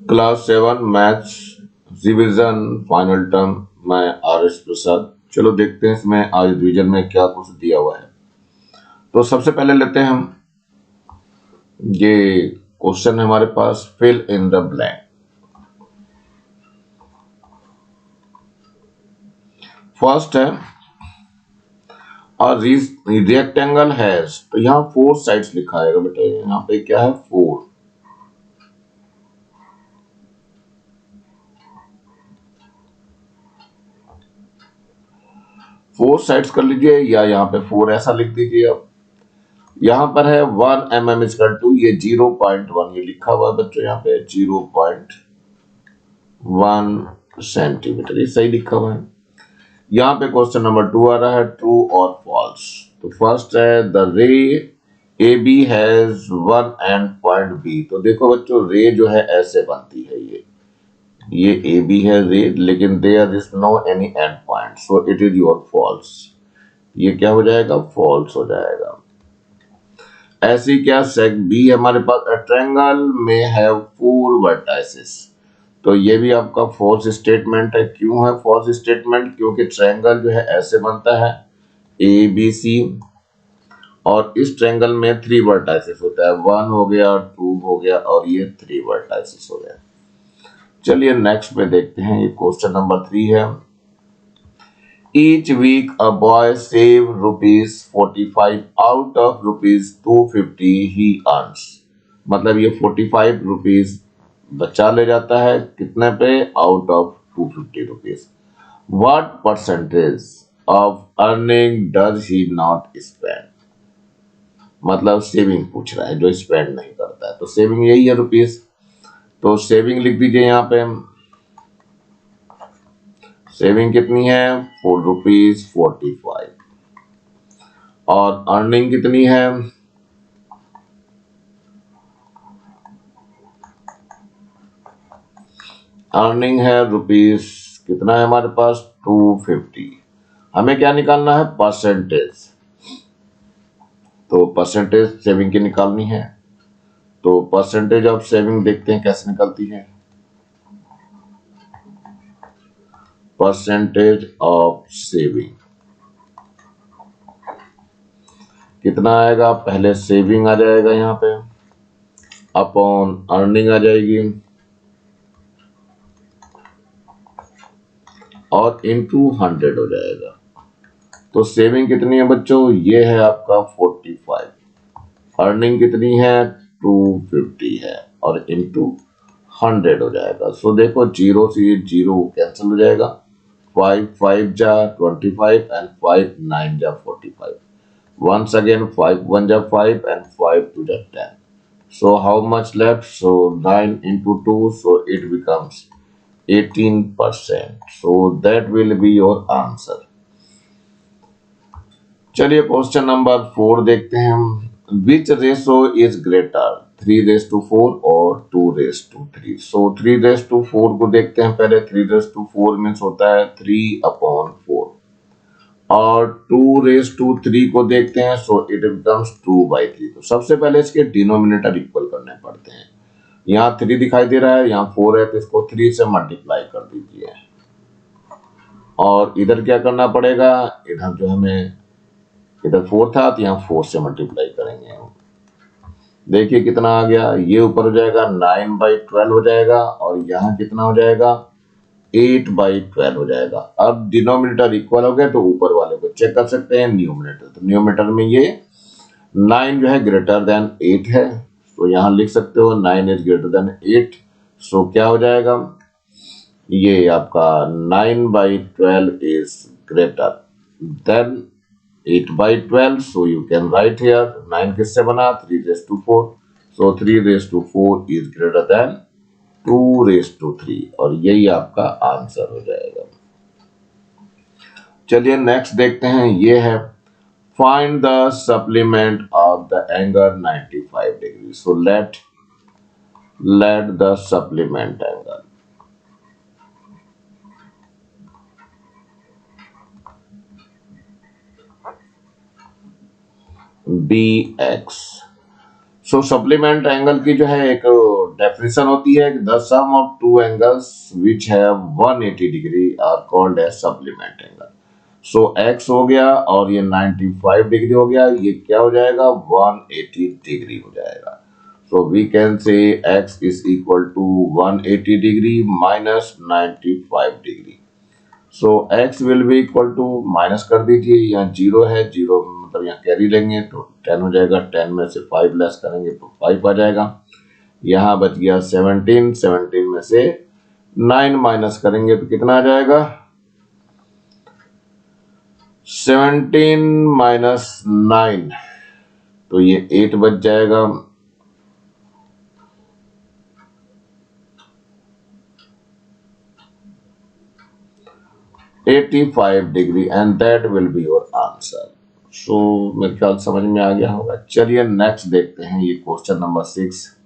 Class 7 maths revision final term. मैं R S प्रसाद। चलो देखते हैं इसमें आज रिवीजन में क्या कुछ दिया हुआ है। तो सबसे पहले लेते हैं हम ये क्वेश्चन है हमारे पास, fill in the blank. First है और रेक्टेंगल हैज, तो यहाँ 4 साइड्स लिखा है बेटे। यहाँ पे क्या है 4 साइड्स कर लीजिए, या यहाँ पे 4 ऐसा लिख दीजिए। अब यहाँ पर है 1 mm इक्वल टू ये 0.1, ये लिखा हुआ है बच्चों यहाँ पे 0.1 सेंटीमीटर, ये सही लिखा हुआ है। यहाँ पे क्वेश्चन नंबर 2 आ रहा है, ट्रू और फॉल्स। तो फर्स्ट है the ray A B has one end point B. तो देखो बच्चों, रे जो है ऐसे बनती है, ये ए बी है रे, लेकिन there is no any end point, so it is your false. ये क्या हो जाएगा, फॉल्स हो जाएगा। ऐसी क्या सेग बी हमारे पास ट्रायंगल में है 4 वर्टाइसेस, तो ये भी आपका फॉल्स स्टेटमेंट है। क्यों है फॉल्स स्टेटमेंट, क्योंकि ट्रायंगल जो है ऐसे बनता है ए बी सी, और इस ट्रायंगल में 3 वर्टाइसेस होता है, 1 हो गया, 2 हो गया, और ये 3 वर्टाइसेस हो गया। चलिए नेक्स्ट पे देखते हैं, ये क्वेश्चन नंबर 3 है। Each week a boy save ₹45 out of ₹250 he earns। मतलब ये 45 रुपीज बच्चा ले जाता है कितने पे, out of ₹250। What percentage of earning does he not spend। मतलब सेविंग पूछ रहा है, जो स्पेंड नहीं करता है, तो सेविंग यही है रुपीज। तो सेविंग लिख दीजिए यहाँ पे। सेविंग कितनी है, ₹4.45। और अर्निंग कितनी है, अर्निंग है रुपीज कितना है हमारे पास, 250। हमें क्या निकालना है, परसेंटेज। तो परसेंटेज सेविंग की निकालनी है, तो परसेंटेज ऑफ सेविंग देखते हैं कैसे निकलती है। परसेंटेज ऑफ सेविंग कितना आएगा, पहले सेविंग आ जाएगा यहाँ पे, अपॉन अर्निंग आ जाएगी, और इनटू 100 हो जाएगा। तो सेविंग कितनी है बच्चों, ये है आपका 45, अर्निंग कितनी है 250 है, और इनटू 100 हो जाएगा। सो देखो, जीरो से जीरो कैंसिल हो जाएगा, 5 5 जा 25 एंड 5 9 जा 45। Once again 5 1 जा 5 and 5 2 जा 10. So how much left? So 9 into 2, so it becomes 18%. So that will be your answer. चलिए क्वेश्चन नंबर 4 देखते हैं हम। विच रेशो इज ग्रेटर, 3:4 और 2:3। सो 3:4 को देखते हैं पहले। 3:4 मीन्स होता है 3/4, और 2:3 को देखते हैं, सो इट बिकम्स 2/3। तो सबसे पहले इसके डिनोमिनेटर इक्वल करने पड़ते हैं। यहाँ 3 दिखाई दे रहा है, यहाँ 4 है, तो इसको 3 से मल्टीप्लाई कर दीजिए। और इधर क्या करना पड़ेगा, इधर जो हमें इधर 4 था, तो यहाँ 4 से मल्टीप्लाई करेंगे। देखिए कितना आ गया, ये ऊपर हो जाएगा 9/12 हो जाएगा, और यहाँ कितना हो जाएगा 8/12 हो जाएगा। अब डिनोमिनेटर इक्वल हो गया, तो ऊपर वाले को चेक कर सकते हैं न्यूमरेटर। तो न्यूमरेटर में ये 9 जो है ग्रेटर देन 8 है, तो यहाँ लिख सकते हो 9 इज ग्रेटर देन 8। सो क्या हो जाएगा, ये आपका 9/12 is greater than 8/12. So you can write here 9 किससे बना, 3:4। So 3:4 is greater than 2:3, और यही आपका आंसर हो जाएगा। चलिए नेक्स्ट देखते हैं, ये है find the supplement of the angle 95 degree. So let the supplement angle bx। So supplement angle की जो है एक डेफिनेशन होती है कि the sum of two angles which have 180 degree are called as supplement angle. So x हो गया और ये 95 डिग्री हो गया, ये क्या हो जाएगा 180 डिग्री हो जाएगा। So we can say x is equal to 180 degree minus 95 degree. So x will be equal to, minus कर दीजिए, यहाँ जीरो है, जीरो मतलब यहाँ कैरी लेंगे तो 10 हो जाएगा, 10 में से 5 लेस करेंगे तो 5 आ जाएगा। यहाँ बच गया 17, 17 में से 9 माइनस करेंगे तो कितना आ जाएगा 17 माइनस 9, तो ये 8 बच जाएगा। $85 degree and that will be your answer. So मेरे ख्याल समझ में आ गया होगा। चलिए नेक्स्ट देखते हैं, ये question number 6,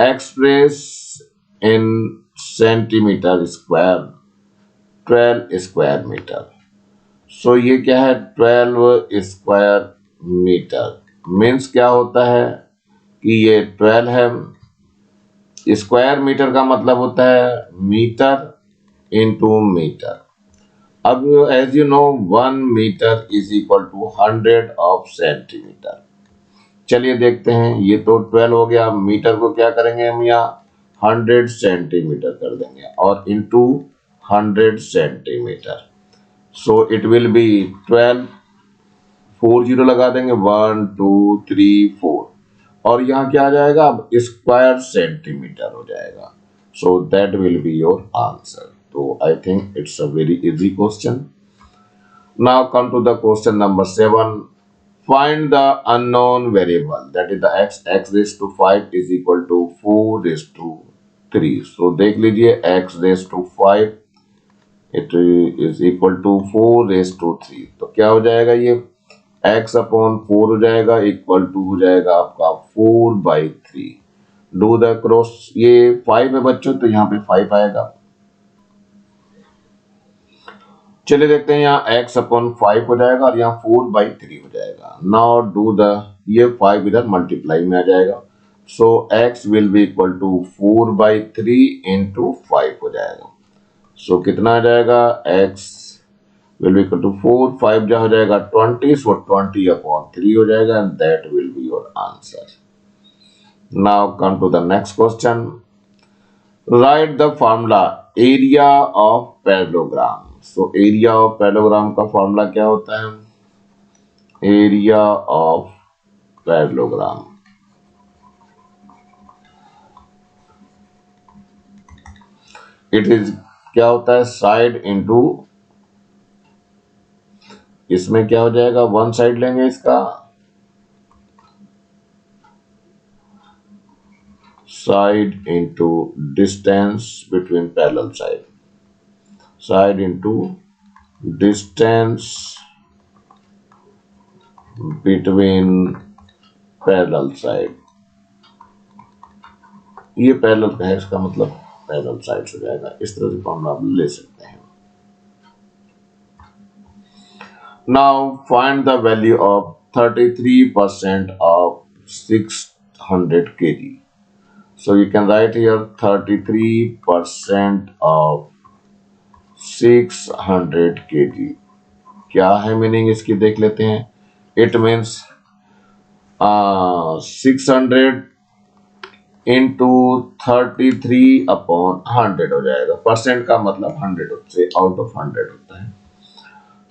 express in centimetre square 12 square metre. So ये क्या है 12 स्क्वायर मीटर, मीन्स क्या होता है कि ये 12 है, स्क्वायर मीटर का मतलब होता है मीटर इंटू मीटर। अब as you know 1 metre is equal to 100 of centimetre. चलिए देखते हैं, ये तो 12 हो गया, मीटर को क्या करेंगे हम यहाँ 100 सेंटीमीटर कर देंगे और into 100 centimetre. So it will B 12, 4 zero लगा देंगे, 1 2 3 4, और यहाँ क्या आ जाएगा अब स्क्वायर सेंटीमीटर हो जाएगा। So that will be your answer. तो I think it's a very easy question. Now come to the question number 7, find the unknown variable, that is the x raised to 5 is equal to 4 raised to 3। so देख लीजिए x raised to 5 it is equal to 4 raised to 3, तो क्या हो जाएगा ये x upon 4 हो जाएगा equal to हो जाएगा आपका 4/3। डू द क्रॉस, ये 5 है बच्चों तो यहाँ पे 5 आएगा। चलिए देखते हैं, यहाँ x अपॉन 5 हो जाएगा और यहाँ 4/3 हो जाएगा। नाउ डू द, ये 5 इधर मल्टीप्लाई में आ जाएगा। So x will be equal to 4/3 into 5 हो जाएगा। सो कितना आ जाएगा x will be equal to 4, 5 जा हो जाएगा 20, सो 20/3 हो जाएगा and that will be your answer. Now come to the next question, right the formula area of parallelogram. So area of parallelogram का फॉर्मूला क्या होता है, area of parallelogram it is क्या होता है साइड इंटू, इसमें क्या हो जाएगा वन साइड लेंगे इसका, side into distance between parallel side, side into distance between parallel side. ये पैरेलल का है, इसका मतलब पैरेलल साइड हो जाएगा। इस तरह से फॉर्मूला आप ले सकते हैं। Now find the value of 33% of 600 kg। So you can write here 33% of 600 kg। क्या है मीनिंग इसकी देख लेते हैं। इट मीन्स 600 इंटू 33/100 हो जाएगा। परसेंट का मतलब 100 से आउट ऑफ 100 होता है।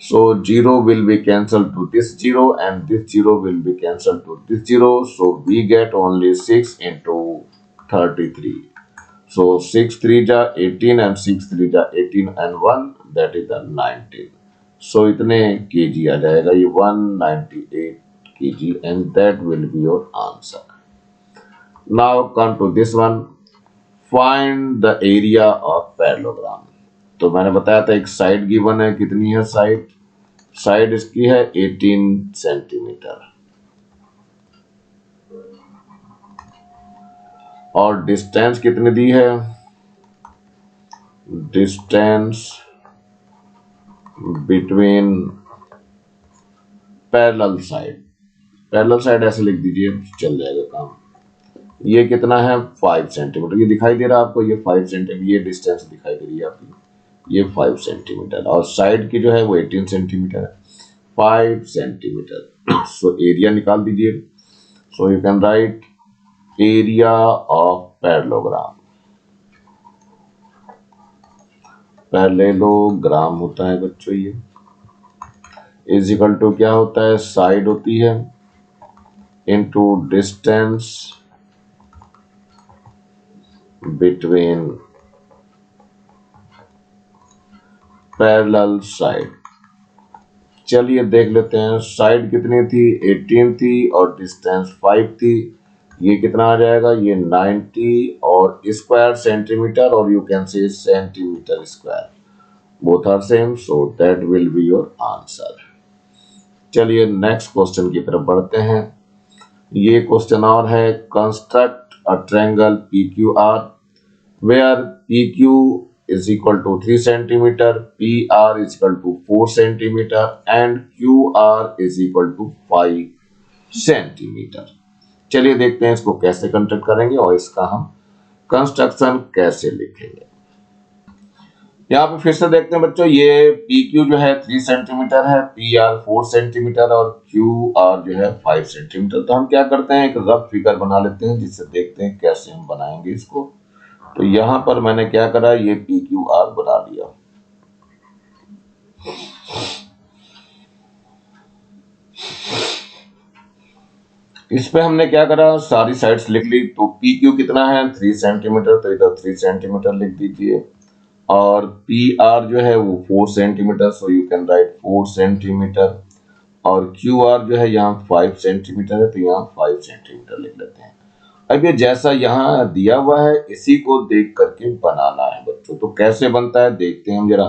सो 0 will be cancelled to this 0 and this 0 will be cancelled to this 0. So we get only 6 into 33. So 6 3 जा 18 and 6 3 जा 18 and 1 that is the 19. So इतने kg आ जाएगा, ये 198 kg and that will be your answer. Now come to this one, find the area of parallelogram। तो मैंने बताया था एक साइड गिवन है, कितनी है साइड, साइड इसकी है 18 सेंटीमीटर और डिस्टेंस कितनी दी है, distance between parallel side, parallel side ऐसे लिख दीजिए चल जाएगा काम, ये कितना है 5 सेंटीमीटर, ये दिखाई दे रहा है आपको, ये 5 सेंटीमीटर, ये डिस्टेंस दिखाई दे रही है आपकी, ये 5 सेंटीमीटर, और साइड की जो है वो 18 सेंटीमीटर है, 5 सेंटीमीटर। सो एरिया निकाल दीजिए। सो you can right area of parallelogram, parallelogram होता है बच्चों ये, इज इक्वल टू क्या होता है, साइड होती है into distance between parallel side. चलिए देख लेते हैं, साइड कितनी थी, 18 थी, और डिस्टेंस 5 थी, ये कितना आ जाएगा, ये 90 और स्क्वायर सेंटीमीटर, और you can say centimetre square, both are same, so that will be your answer. चलिए नेक्स्ट क्वेश्चन की तरफ बढ़ते हैं। ये क्वेश्चन और है, construct a triangle PQR where PQ is equal to 3 centimeter, PR is equal to 4 centimeter and QR is equal to 5 centimeter। चलिए देखते हैं इसको कैसे कंस्ट्रक्ट करेंगे और इसका हम कंस्ट्रक्शन कैसे लिखेंगे। यहाँ पे फिर से देखते हैं बच्चों, ये PQ जो है 3 सेंटीमीटर है, PR 4 सेंटीमीटर और QR जो है 5 सेंटीमीटर। तो हम क्या करते हैं, एक रफ फिगर बना लेते हैं जिससे देखते हैं कैसे हम बनाएंगे इसको। तो यहां पर मैंने क्या करा, ये PQR बना लिया। इस पे हमने क्या करा, सारी साइड्स लिख ली। तो PQ कितना है 3 सेंटीमीटर, तो इधर 3 सेंटीमीटर लिख दीजिए, और PR जो है वो 4 centimetre, so you can right 4 centimetre, और QR जो है यहाँ 5 सेंटीमीटर है, तो यहाँ 5 सेंटीमीटर लिख लेते हैं। अब ये जैसा यहाँ दिया हुआ है इसी को देख करके बनाना है बच्चों। तो कैसे बनता है देखते हैं हम जरा।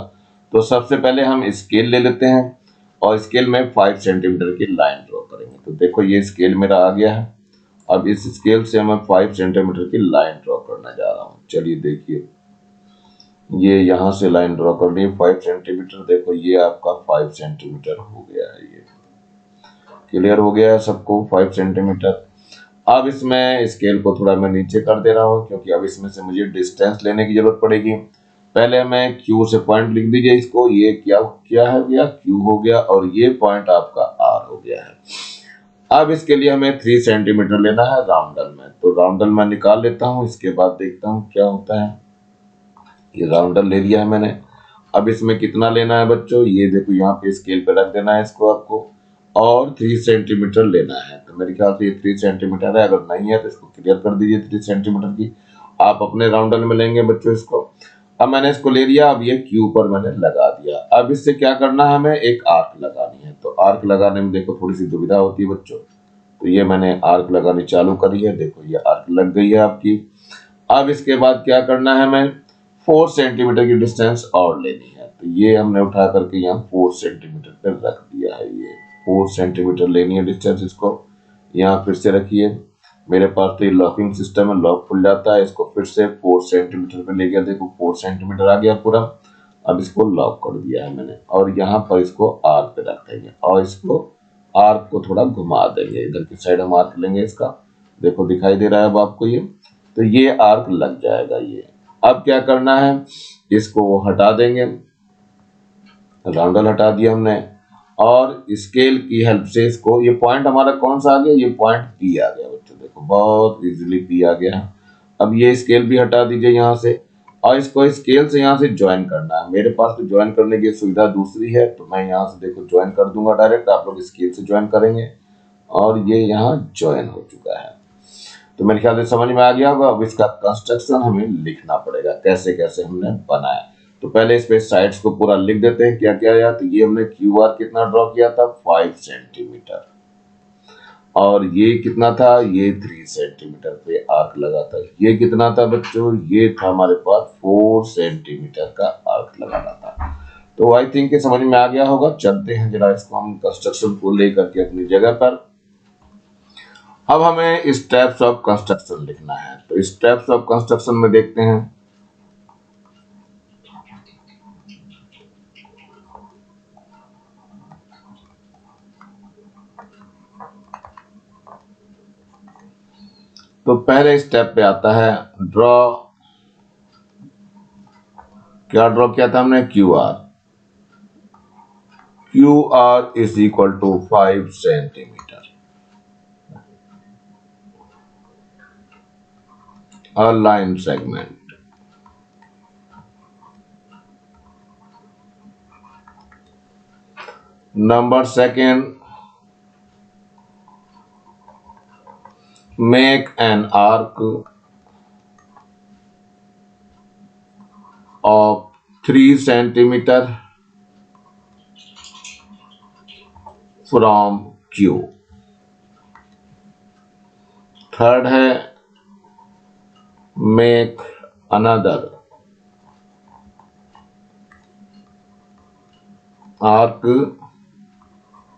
तो सबसे पहले हम स्केल ले लेते हैं और स्केल में 5 सेंटीमीटर की लाइन ड्रॉ करेंगे। तो देखो ये स्केल मेरा आ गया है। अब इस स्केल से मैं 5 सेंटीमीटर की लाइन ड्रॉ करने जा रहा हूँ। चलिए देखिए, ये यहाँ से लाइन ड्रॉ कर ली 5 सेंटीमीटर। देखो ये आपका 5 सेंटीमीटर हो गया है, ये क्लियर हो गया है सबको 5 सेंटीमीटर। अब इसमें स्केल को थोड़ा मैं नीचे कर दे रहा हूँ क्योंकि अब इसमें से मुझे डिस्टेंस लेने की जरूरत पड़ेगी। पहले मैं Q से पॉइंट लिख दीजिए इसको, ये क्या क्या है गया, Q हो गया, और ये पॉइंट आपका R हो गया है। अब इसके लिए हमें 3 सेंटीमीटर लेना है राउंडल में। तो राउंडल मैं निकाल लेता हूँ, इसके बाद देखता हूँ क्या होता है। ये राउंडल ले लिया है मैंने। अब इसमें कितना लेना है बच्चों, ये देखो यहाँ पे स्केल पे रख देना है इसको आपको, और 3 सेंटीमीटर लेना है। तो मेरे ख्याल से ये 3 सेंटीमीटर है, अगर नहीं है तो इसको क्लियर कर दीजिए 3 सेंटीमीटर की। आप अपने राउंडल में लेंगे बच्चों इसको। अब मैंने इसको ले लिया, अब ये Q पर मैंने लगा दिया। अब इससे क्या करना है, हमें एक आर्क लगानी है। तो आर्क लगाने में देखो थोड़ी सी दुविधा होती है बच्चों। तो ये मैंने आर्क लगानी चालू करी है, देखो ये आर्क लग गई है आपकी। अब इसके बाद क्या करना है, हमें 4 सेंटीमीटर की डिस्टेंस और लेनी है। तो ये हमने उठा करके यहाँ 4 सेंटीमीटर पर रख दिया है। ये 4 सेंटीमीटर लेनी है डिस्टेंस, इसको यहाँ फिर से रखिए। मेरे पास तो ये लॉकिंग सिस्टम है, लॉक खुल जाता है। इसको फिर से 4 सेंटीमीटर पे ले गया, देखो 4 सेंटीमीटर आ गया पूरा। अब इसको लॉक कर दिया है मैंने, और यहाँ पर इसको आर्क पे रख देंगे, और इसको आर्क को थोड़ा घुमा देंगे। इधर की साइड हम आर्क लेंगे इसका, देखो दिखाई दे रहा है अब आपको ये। तो ये आर्क लग जाएगा ये। अब क्या करना है, इसको हटा देंगे, राउंडल हटा दिया हमने, और स्केल की हेल्प से इसको, ये पॉइंट हमारा कौन सा आ गया, ये पॉइंट P आ गया बच्चों, देखो बहुत इजीली P आ गया। अब ये स्केल भी हटा दीजिए यहाँ से, और इसको स्केल से यहाँ से ज्वाइन करना है। मेरे पास तो ज्वाइन करने की सुविधा दूसरी है, तो मैं यहाँ से देखो ज्वाइन कर दूंगा डायरेक्ट। आप लोग स्केल से ज्वाइन करेंगे, और ये यहाँ ज्वाइन हो चुका है। तो मेरे ख्याल से समझ में आ गया होगा। अब इसका कंस्ट्रक्शन हमें लिखना पड़ेगा, कैसे कैसे हमने बनाया। तो पहले इस पे साइड्स को पूरा लिख देते हैं क्या क्या आया। तो ये हमने QR कितना ड्रॉ किया था 5 सेंटीमीटर, और ये कितना था, ये 3 सेंटीमीटर पे आर्क लगा था। ये कितना था बच्चों, ये था हमारे पास 4 सेंटीमीटर का आर्क लगाना था। तो आई थिंक समझ में आ गया होगा। चलते हैं जरा इसको हम कंस्ट्रक्शन को लेकर के अपनी जगह पर। अब हमें स्टेप्स ऑफ कंस्ट्रक्शन लिखना है। तो स्टेप्स ऑफ कंस्ट्रक्शन में देखते हैं, तो पहले स्टेप पे आता है ड्रॉ, क्या ड्रॉ किया था हमने, Q R. Q R is equal to 5 centimetre, a line segment. Number second, make an arc of 3 centimeter from Q. Third है make another arc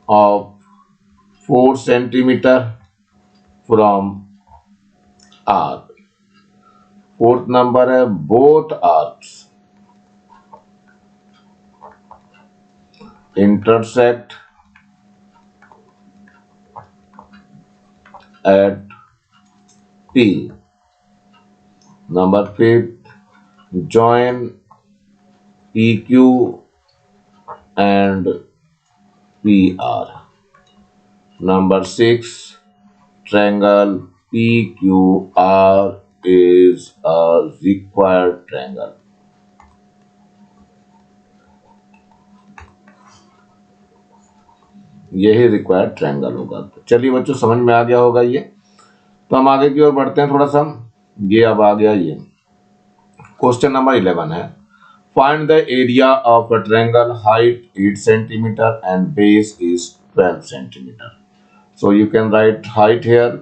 of 4 centimeter from R. Fourth number है both arcs intersect at P. Number fifth, join PQ and PR. Number six, triangle PQR is a required triangle. यही required triangle होगा। तो चलिए बच्चों समझ में आ गया होगा ये। तो हम आगे की ओर बढ़ते हैं थोड़ा सा। ये अब आ गया ये क्वेश्चन नंबर 11 है, find the area of a triangle, height 8 centimetre and base is 12 centimetre. So you can right height here.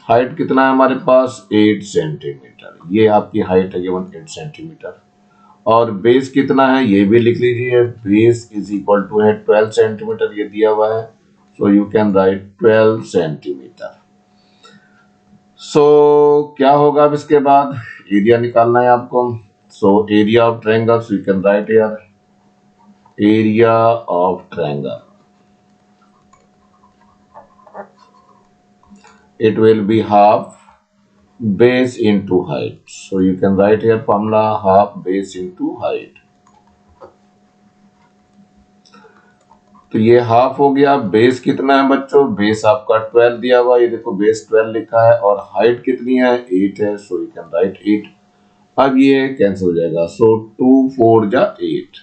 Height कितना है हमारे पास, 8 सेंटीमीटर, ये आपकी हाइट है गिवन 8 सेंटीमीटर। और बेस कितना है ये भी लिख लीजिए, बेस इज इक्वल टू है 12 सेंटीमीटर, ये दिया हुआ है। So you can write 12 centimetre. So क्या होगा अब इसके बाद, एरिया निकालना है आपको। So area of triangle, so you can write here area of triangle, it will be half base into height. So you can write here formula half base into height. तो ये हाफ हो गया। Base कितना है बच्चों, base आपका 12 दिया हुआ, ये देखो बेस 12 लिखा है, और हाइट कितनी है 8 है। So you can right 8। अब ये कैंसिल हो जाएगा। सो 2 4 जा 8,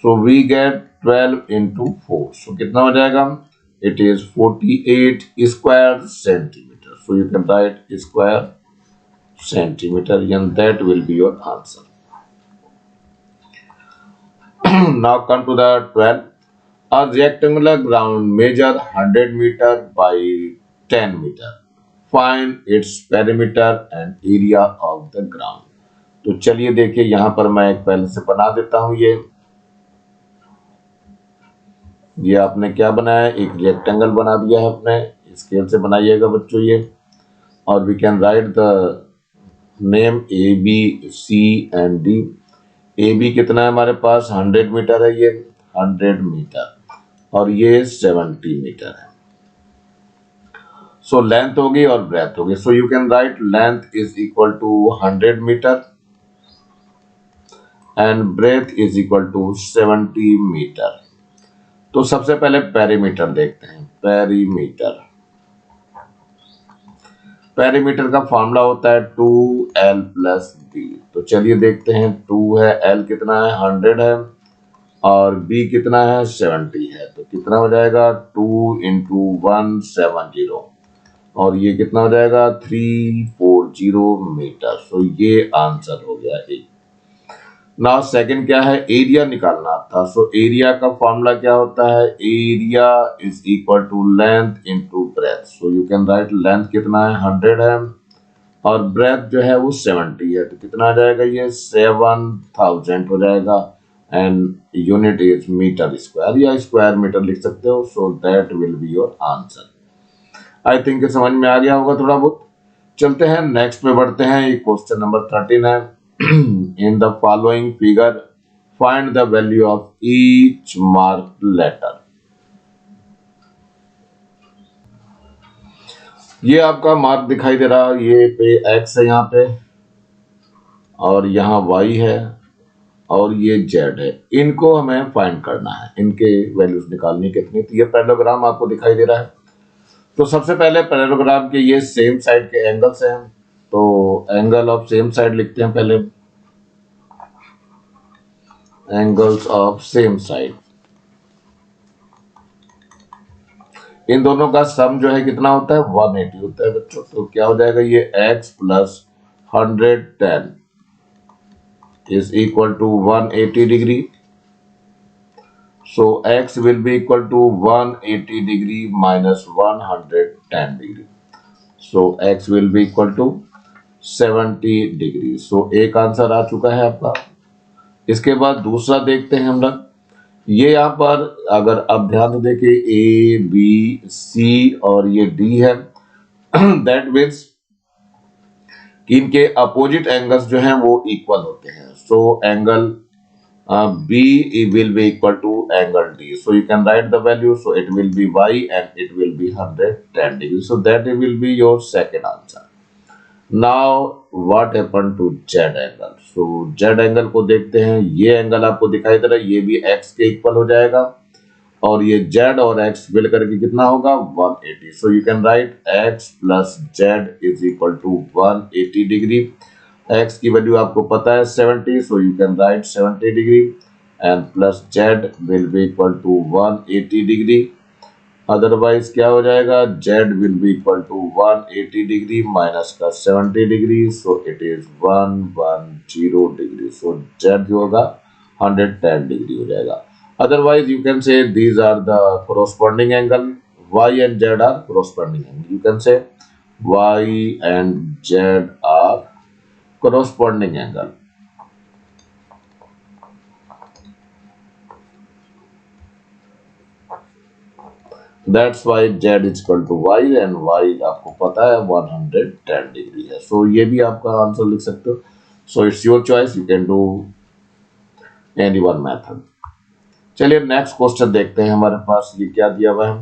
सो वी गेट 12 into 4। सो कितना हो जाएगा, it is 48 square centimeter. So you can write square centimeter and that will be your answer. Now come to the 12. A rectangular ground measure 100 meter by 10 meter. Find its perimeter and area of the ground. तो चलिए देखिए, यहां पर मैं एक पहले से बना देता हूं। ये आपने क्या बनाया है, एक रेक्टेंगल बना दिया है अपने, स्केल से बनाइएगा बच्चों ये। और we can write the name A B C and D. A B कितना है हमारे पास, 100 मीटर है, ये 100 मीटर, और ये 70 मीटर है। सो लेंथ होगी और ब्रेथ होगी। So you can write length is equal to 100 metre and breadth is equal to 70 metre. तो सबसे पहले पेरीमीटर देखते हैं। पेरीमीटर का फॉर्मूला होता है 2l प्लस b। तो चलिए देखते हैं, 2 है, l कितना है 100 है, और b कितना है 70 है। तो कितना हो जाएगा 2 इंटू 170, और ये कितना हो जाएगा 340 मीटर। सो ये आंसर हो गया एक। नाउ सेकंड क्या है, एरिया निकालना था। सो एरिया का फॉर्मूला क्या होता है, area is equal to length into breadth. So you can write length कितना है 100 है, और ब्रेथ जो है वो 70 है। तो कितना आ जाएगा, ये 7000 हो जाएगा, and unit is metre square या स्क्वायर मीटर लिख सकते हो। So that will be your answer. I think समझ में आ गया होगा थोड़ा बहुत। चलते हैं नेक्स्ट पे बढ़ते हैं। ये क्वेश्चन नंबर 13 है। In the following figure, find the value of each marked letter. ये आपका मार्क दिखाई दे रहा है, ये पे x है यहाँ पे और यहाँ y है और ये z है। इनको हमें फाइंड करना है, इनके वैल्यूज निकालनी कितनी। तो ये पैरेललोग्राम आपको दिखाई दे रहा है। तो सबसे पहले पैरेललोग्राम के ये सेम साइड के एंगल्स हैं, तो एंगल ऑफ सेम साइड लिखते हैं पहले, एंगल्स ऑफ सेम साइड। इन दोनों का सम जो है कितना होता है, 180 होता है बच्चों। तो क्या हो जाएगा, ये x plus 110 is equal to 180 degree. So x will be equal to 180 degree minus 110 degree. So x will be equal to 70 degree. So एक आंसर आ चुका है आपका। इसके बाद दूसरा देखते हैं हम लोग। ये यहाँ पर अगर आप ध्यान से देखिए ए बी सी और ये डी है, दैट मीन्स कि इनके अपोजिट एंगल्स जो हैं वो इक्वल होते हैं। So angle B will be equal to angle D. So you can write the value. So it will be Y and it will be 110 degrees. So that will be your second answer. Now what happened to Z angle? So Z angle को देखते हैं। ये angle आपको दिखाई दे रहा है, ये भी X के इक्वल हो जाएगा और ये Z और X मिल करके कितना होगा, 180. So you can write X plus Z is equal to 180 degree. x की वैल्यू आपको पता है 70, so you can write 70 degree and plus z will be equal to 180 degree. Otherwise क्या हो जाएगा, z will be equal to 180 degree minus का 70 degree, so it is 110 degree. So z जो होगा 110 degree हो जाएगा। Otherwise you can say these are the corresponding angle, y and z are corresponding angle. You can say y and z are corresponding angle. That's why z is equal to y and y आपको पता है 110 degree है। सो ये भी आपका answer लिख सकते हो। So it's your choice, you can do any one method. चलिए नेक्स्ट क्वेश्चन देखते हैं, हमारे पास ये क्या दिया हुआ है।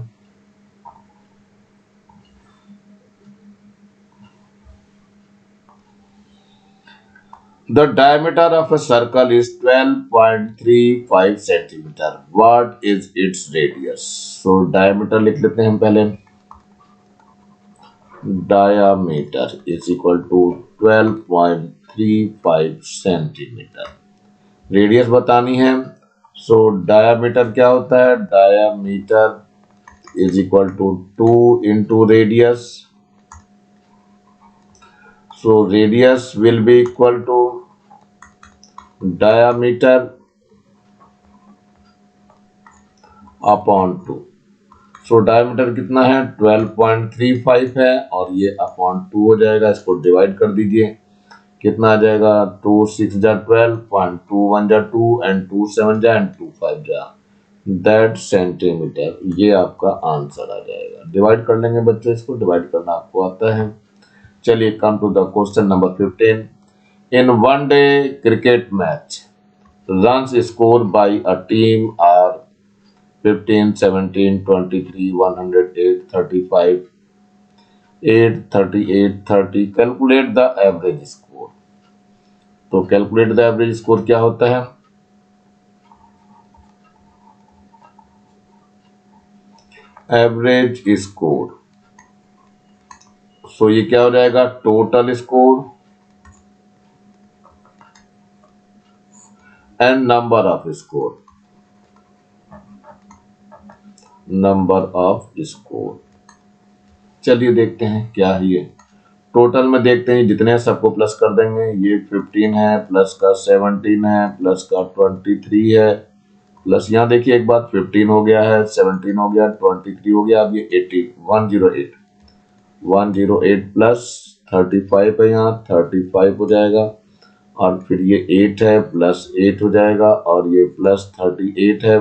The diameter of a circle is 12.35 centimeter. What is its radius? So diameter लिख लेते हैं हम पहले। Diameter is equal to 12.35 centimeter. Radius बतानी है। So diameter क्या होता है, diameter is equal to 2 into radius. So radius will be equal to diameter upon 2। So diameter कितना है, 12.35 है और ये अपॉन 2 हो जाएगा। इसको डिवाइड कर दीजिए, कितना आ जाएगा, 2 6 जा 12, 2 1 जा 2 एंड 2 7 जा एंड 2 5 जा, दैट सेंटीमीटर। ये आपका आंसर आ जाएगा। डिवाइड कर लेंगे बच्चों, इसको डिवाइड करना आपको आता है। चलिए come to the question number 15। In one day cricket match runs scored by a team are 15, 17, 23, 108, 35, 8, 38, 30. Calculate the average score. तो कैलकुलेट द एवरेज स्कोर क्या होता है, एवरेज स्कोर। सो ये क्या हो जाएगा, total score and number off score, number off score. चलिए देखते हैं क्या है ये। टोटल में देखते हैं जितने सबको प्लस कर देंगे। ये 15 है, प्लस का 17 है, प्लस का 23 है, प्लस यहाँ देखिए एक बात, 15 हो गया है, 17 हो गया, 23 हो गया, अब ये 18 108 प्लस 35 है, यहाँ 35 हो जाएगा और फिर ये 8 है, प्लस 8 हो जाएगा और ये प्लस 38 है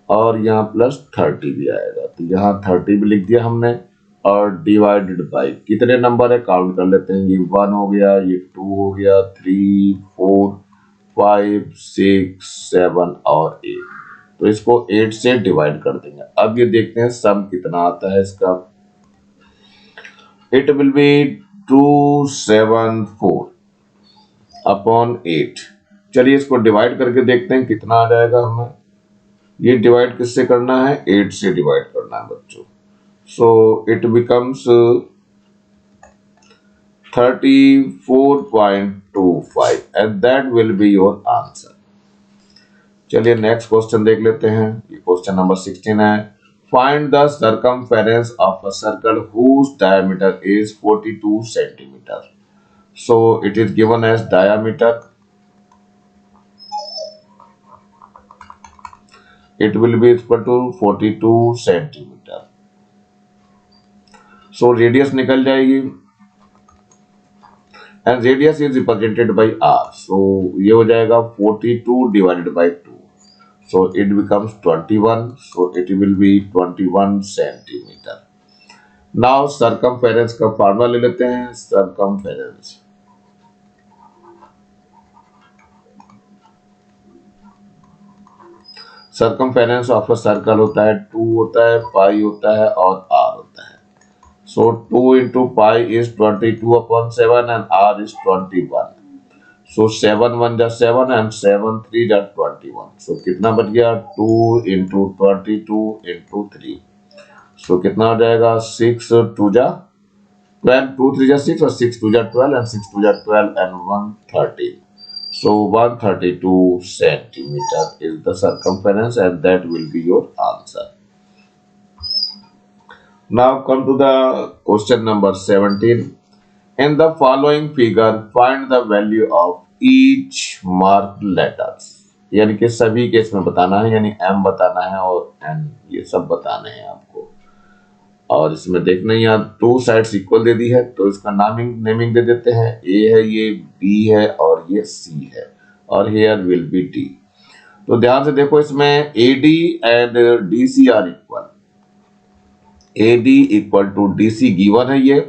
और यहाँ प्लस 30 भी आएगा। तो यहाँ 30 भी लिख दिया हमने और डिवाइडेड बाय कितने नंबर है, काउंट कर लेते हैं। ये 1 हो गया, ये 2 हो गया, 3 4 5 6 7 और 8। तो इसको 8 से डिवाइड कर देंगे। अब ये देखते हैं सम कितना आता है इसका। It will be 274 upon 8। चलिए इसको डिवाइड करके देखते हैं कितना आ जाएगा हमें। ये डिवाइड किससे करना है? 8 से डिवाइड करना है बच्चों। So it becomes 34.25 and that will be your answer. चलिए नेक्स्ट क्वेश्चन देख लेते हैं। ये क्वेश्चन नंबर 16 है। Find the circumference of a circle whose diameter is 42 centimetre. So it is given as diameter, it will be equal to 42 centimetre. So radius निकल जाएगी and radius is represented by r. So ये हो जाएगा 42 divided by 2, so it becomes 21। So it will B 21 centimetre. Now circumference का formula ले लेते हैं। Circumference of a circle होता है 2 होता है, पाई होता है और आर होता है। So 2 into pi is 22 upon 7 and r is 21. So 7 1 जा 7 and 7 3 जा 21. So कितना बच गया? 2 into 22 into 3. So कितना हो जाएगा? 6 2 जा 12, 2 3 जा 6 और 6 2 जा 12 and 6 2 जा 12 and 1 13. So 132 centimeter is the circumference and that will be your answer. Now come to the question number 17. In the following figure, find the value of each marked letters. यानी कि सभी के इसमें बताना है, यानी m बताना है और n ये सब बताने हैं आपको। और इसमें देखना यहाँ 2 साइड्स इक्वल दे दी है तो इसका नेमिंग दे देते हैं। A है, ये B है और ये C है और here will be D। तो ध्यान से देखो, इसमें AD and DC are equal. AD equal to DC given है ये।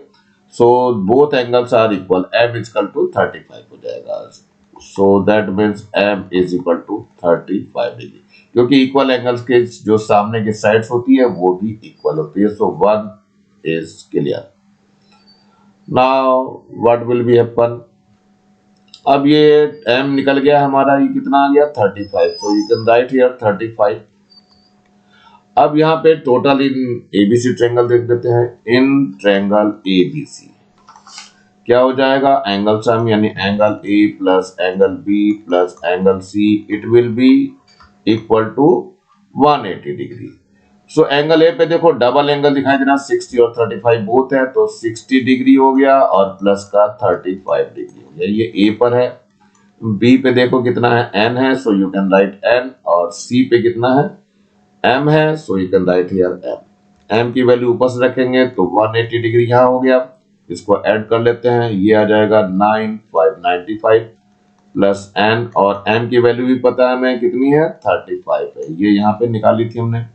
So both angles are equal, M equal to 35 हो जाएगा। So that means M is equal to 35 degree, क्योंकि इक्वल एंगल्स के जो सामने की साइड्स होती है वो भी इक्वल होती है। सो 1 is clear. Now what will be happen? अब ये M निकल गया हमारा, ये कितना आ गया? 35। सो यू कैन राइट हियर 35। अब यहाँ पे टोटल इन एबीसी ट्रायंगल देख लेते हैं। इन ट्रायंगल एबीसी क्या हो जाएगा? एंगल सम, यानी angle A plus angle B plus angle C, it will be equal to 180 degree. So angle A पे देखो डबल एंगल दिखाई दे रहा, 60 और 35 बोथ है, तो 60 डिग्री हो गया और प्लस का 35 डिग्री हो गया। ये ए पर है। बी पे देखो कितना है? एन है, so you can write N. और सी पे कितना है? m है, so you can write here m। m की वैल्यू ऊपर से रखेंगे तो 180 डिग्री यहाँ हो गया। इसको ऐड कर लेते हैं, ये आ जाएगा 9595 प्लस n, और m की वैल्यू भी पता है हमें कितनी है? 35 है, ये यहाँ पे निकाली थी हमने।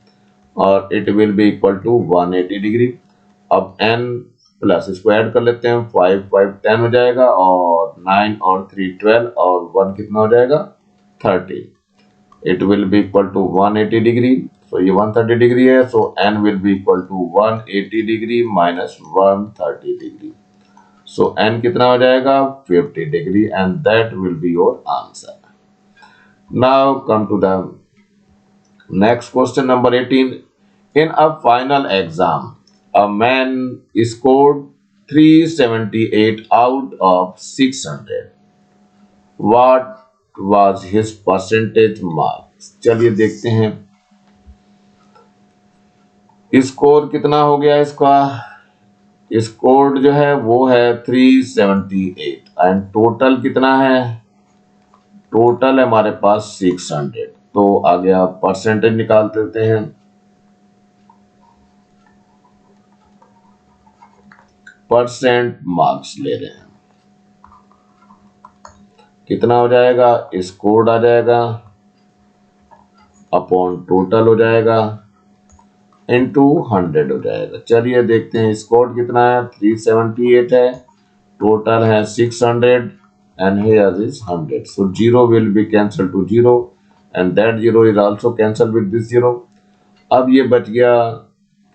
और it will be equal to 180 degree. अब n प्लस इसको ऐड कर लेते हैं, 5 5 10 हो जाएगा और 9 और 3 12 और 1 कितना हो जाएगा? 30। It will be equal to 180 degree. So ये 130 डिग्री है, so n will be equal to 180 degree minus 130 degree. So n कितना हो जाएगा? 50 degree and that will be your answer. Now come to the next question number 18। In a final exam a man scored 378 out of 600। What was his percentage marks? चलिए देखते हैं score कितना हो गया इसका। स्कोर जो है वो है 378 एंड टोटल कितना है? टोटल है हमारे पास 600। तो आ गया, परसेंटेज निकाल देते हैं। परसेंट मार्क्स ले रहे हैं, कितना हो जाएगा? स्कोर्ड आ जाएगा अपॉन टोटल हो जाएगा इनटू 100 हो जाएगा। चलिए देखते हैं स्कोर्ड कितना है? 378 है, टोटल है 600 and here is 100। So 0 will be cancel two 0 and that 0 is also cancel with this 0। अब ये बच गया